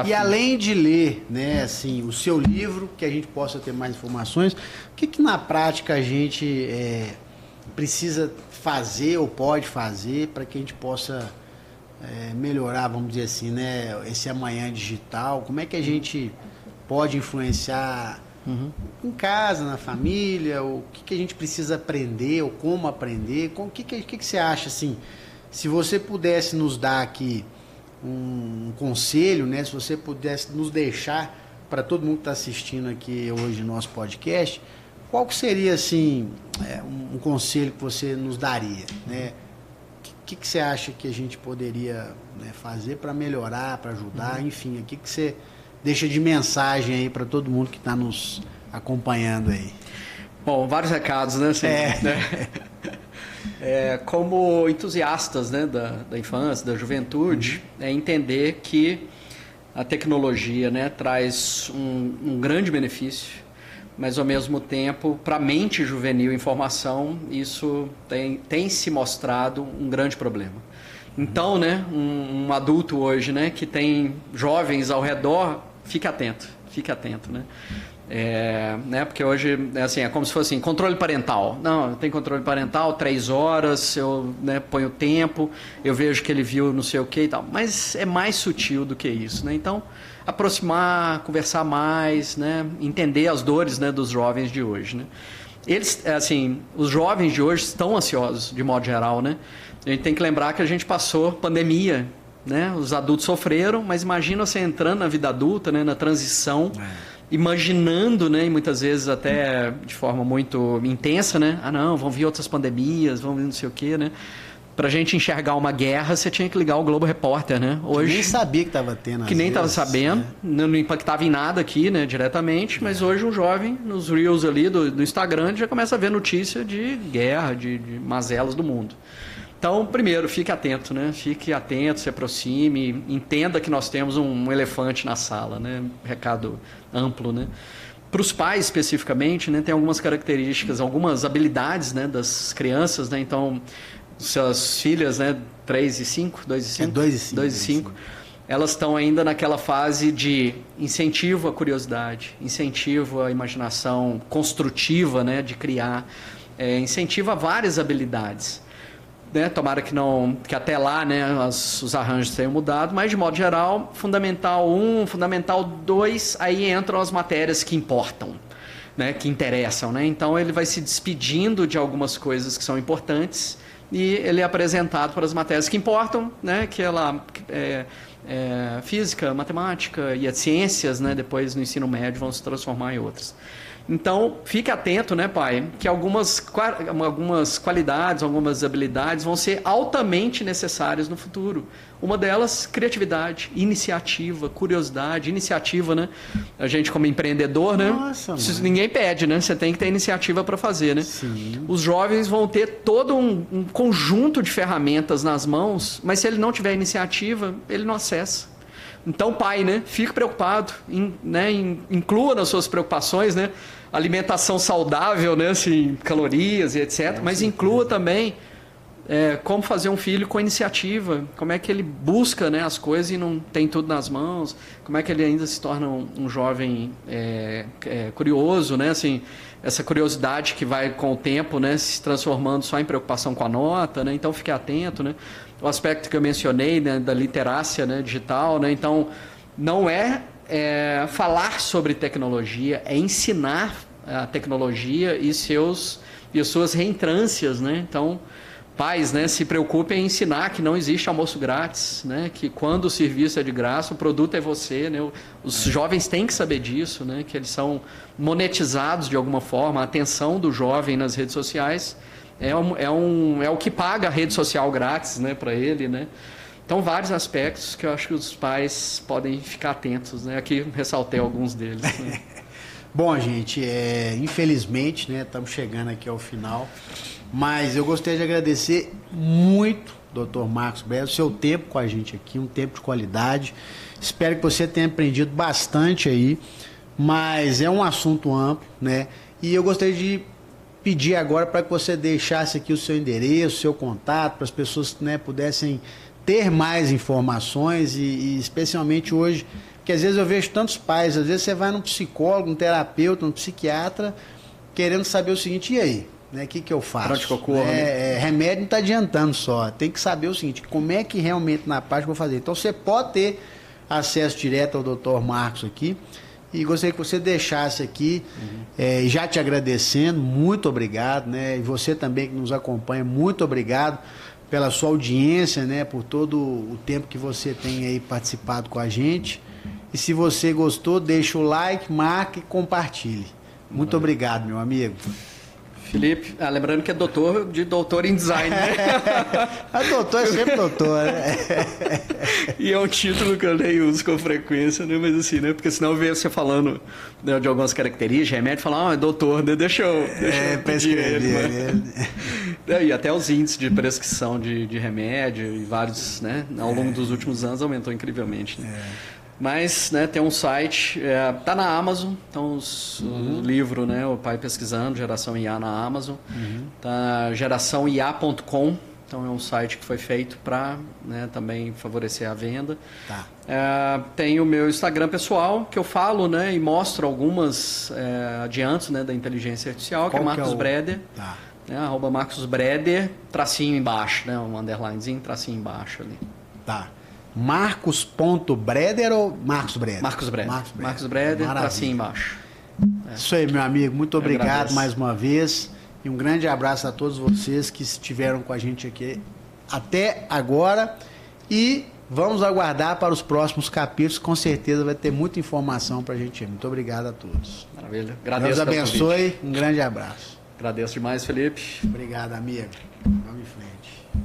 e além de ler, né, assim, o seu livro, que a gente possa ter mais informações, o que na prática a gente precisa fazer ou pode fazer para que a gente possa melhorar, vamos dizer assim, né, esse amanhã digital? Como é que a gente pode influenciar em casa, na família, o que a gente precisa aprender, ou como aprender, o que você acha, assim, se você pudesse nos dar aqui um conselho, né, se você pudesse nos deixar para todo mundo que está assistindo aqui hoje no nosso podcast, qual que seria, assim, um conselho que você nos daria, né? O que você acha que a gente poderia, né, fazer para melhorar, para ajudar, enfim, o que você deixa de mensagem aí para todo mundo que está nos acompanhando aí? Bom, vários recados, né? Assim, né? Como entusiastas, né, da infância, da juventude, é entender que a tecnologia, né, traz um grande benefício, mas ao mesmo tempo, para a mente juvenil em formação, isso tem se mostrado um grande problema. Então, né, um adulto hoje, né, que tem jovens ao redor, fique atento, né? Né, porque hoje assim, é como se fosse assim, controle parental. Não, eu tenho controle parental, 3 horas, eu, né, ponho tempo, eu vejo que ele viu não sei o que e tal. Mas é mais sutil do que isso, né? Então, aproximar, conversar mais, né, entender as dores, né, dos jovens de hoje, né? Eles, assim, os jovens de hoje estão ansiosos, de modo geral, né? A gente tem que lembrar que a gente passou pandemia, né? Os adultos sofreram, mas imagina você entrando na vida adulta, né, na transição, imaginando, né, e muitas vezes até de forma muito intensa, né? Ah, não, vão vir outras pandemias, vão vir não sei o quê, né? Pra gente enxergar uma guerra, você tinha que ligar o Globo Repórter, né? Hoje, que nem sabia que estava tendo. Que nem estava sabendo, né? Não impactava em nada aqui, né, diretamente, mas hoje um jovem, nos Reels ali do Instagram, já começa a ver notícia de guerra, de mazelas do mundo. Então, primeiro, fique atento, né? Fique atento, se aproxime, entenda que nós temos um elefante na sala, né? Recado amplo, né? Para os pais, especificamente, né, tem algumas características, algumas habilidades, né, das crianças, né? Então, suas filhas, né, 3 e 5, 2 e 5? 2 e 5. Elas estão ainda naquela fase de incentivo à curiosidade, incentivo à imaginação construtiva, né, de criar, incentivo a várias habilidades. Né? Tomara que até lá, né, os arranjos tenham mudado, mas de modo geral, Fundamental 1, Fundamental 2, aí entram as matérias que importam, né, que interessam, né? Então ele vai se despedindo de algumas coisas que são importantes e ele é apresentado para as matérias que importam, né, que física, matemática e as ciências, né, depois no ensino médio vão se transformar em outras. Então, fique atento, né, pai, que algumas qualidades, algumas habilidades vão ser altamente necessárias no futuro. Uma delas, criatividade, iniciativa, curiosidade, iniciativa, né? A gente como empreendedor, né? Nossa, isso ninguém pede, né? Você tem que ter iniciativa para fazer, né? Sim. Os jovens vão ter todo um conjunto de ferramentas nas mãos, mas se ele não tiver iniciativa, ele não acessa. Então, pai, né, fique preocupado, inclua nas suas preocupações, né, alimentação saudável, né, assim, calorias e etc. Mas inclua também como fazer um filho com iniciativa, como é que ele busca, né, as coisas e não tem tudo nas mãos, como é que ele ainda se torna um jovem curioso, né, assim, essa curiosidade que vai com o tempo, né, se transformando só em preocupação com a nota, né, então fique atento, né. O aspecto que eu mencionei, né, da literácia, né, digital, né, então não falar sobre tecnologia, é ensinar a tecnologia e as suas reentrâncias, né? Então, pais, né, se preocupem em ensinar que não existe almoço grátis, né, que quando o serviço é de graça, o produto é você, né? Os jovens têm que saber disso, né, que eles são monetizados de alguma forma, a atenção do jovem nas redes sociais é o que paga a rede social grátis, né, para ele, né? Então, vários aspectos que eu acho que os pais podem ficar atentos, né? Aqui ressaltei alguns deles. Né? Bom, gente, infelizmente, né, estamos chegando aqui ao final, mas eu gostaria de agradecer muito, Dr. Marcos Brezo, o seu tempo com a gente aqui, um tempo de qualidade. Espero que você tenha aprendido bastante aí, mas é um assunto amplo, né? E eu gostaria de pedir agora para que você deixasse aqui o seu endereço, o seu contato, para as pessoas, né, pudessem ter mais informações e especialmente hoje, que às vezes eu vejo tantos pais, às vezes você vai num psicólogo, um terapeuta, um psiquiatra, querendo saber o seguinte, e aí? O que eu faço? Pra onde que eu corro, remédio não está adiantando só, tem que saber o seguinte, como é que realmente na parte eu vou fazer. Então você pode ter acesso direto ao Dr. Marcos aqui E gostaria que você deixasse aqui, já te agradecendo, muito obrigado, né? E você também que nos acompanha, muito obrigado pela sua audiência, né? Por todo o tempo que você tem aí participado com a gente. E se você gostou, deixa o like, marque e compartilhe. Muito obrigado, meu amigo. Felipe, lembrando que é doutor em design, né? A doutor é sempre doutor, né? E é um título que eu nem uso com frequência, né? Mas assim, né? Porque senão vê você falando, né, de algumas características, remédio, falar, é doutor, né? Deixa eu pedir ele. E até os índices de prescrição de remédio e vários, né? Ao longo dos últimos anos aumentou incrivelmente, né? Mas, né, tem um site, tá na Amazon, então o livro, né, o Pai Pesquisando, Geração IA na Amazon, tá geraçãoia.com, então é um site que foi feito para, né, também favorecer a venda. Tá. Tem o meu Instagram pessoal, que eu falo, né, e mostro algumas adiantos, né, da inteligência artificial, que é Marcos Breder, Tá. né, @Marcos Breder, tracinho embaixo, né, um underlinezinho, tracinho embaixo ali. Tá. Marcos.Breder ou Marcos Breder? Marcos Breder. Marcos Breder, tracinho embaixo. Isso aí, meu amigo. Muito obrigado mais uma vez. E um grande abraço a todos vocês que estiveram com a gente aqui até agora. E vamos aguardar para os próximos capítulos. Com certeza vai ter muita informação para a gente. Muito obrigado a todos. Maravilha. Agradeço. Deus abençoe. Um grande abraço. Agradeço demais, Felipe. Obrigado, amigo. Vamos em frente.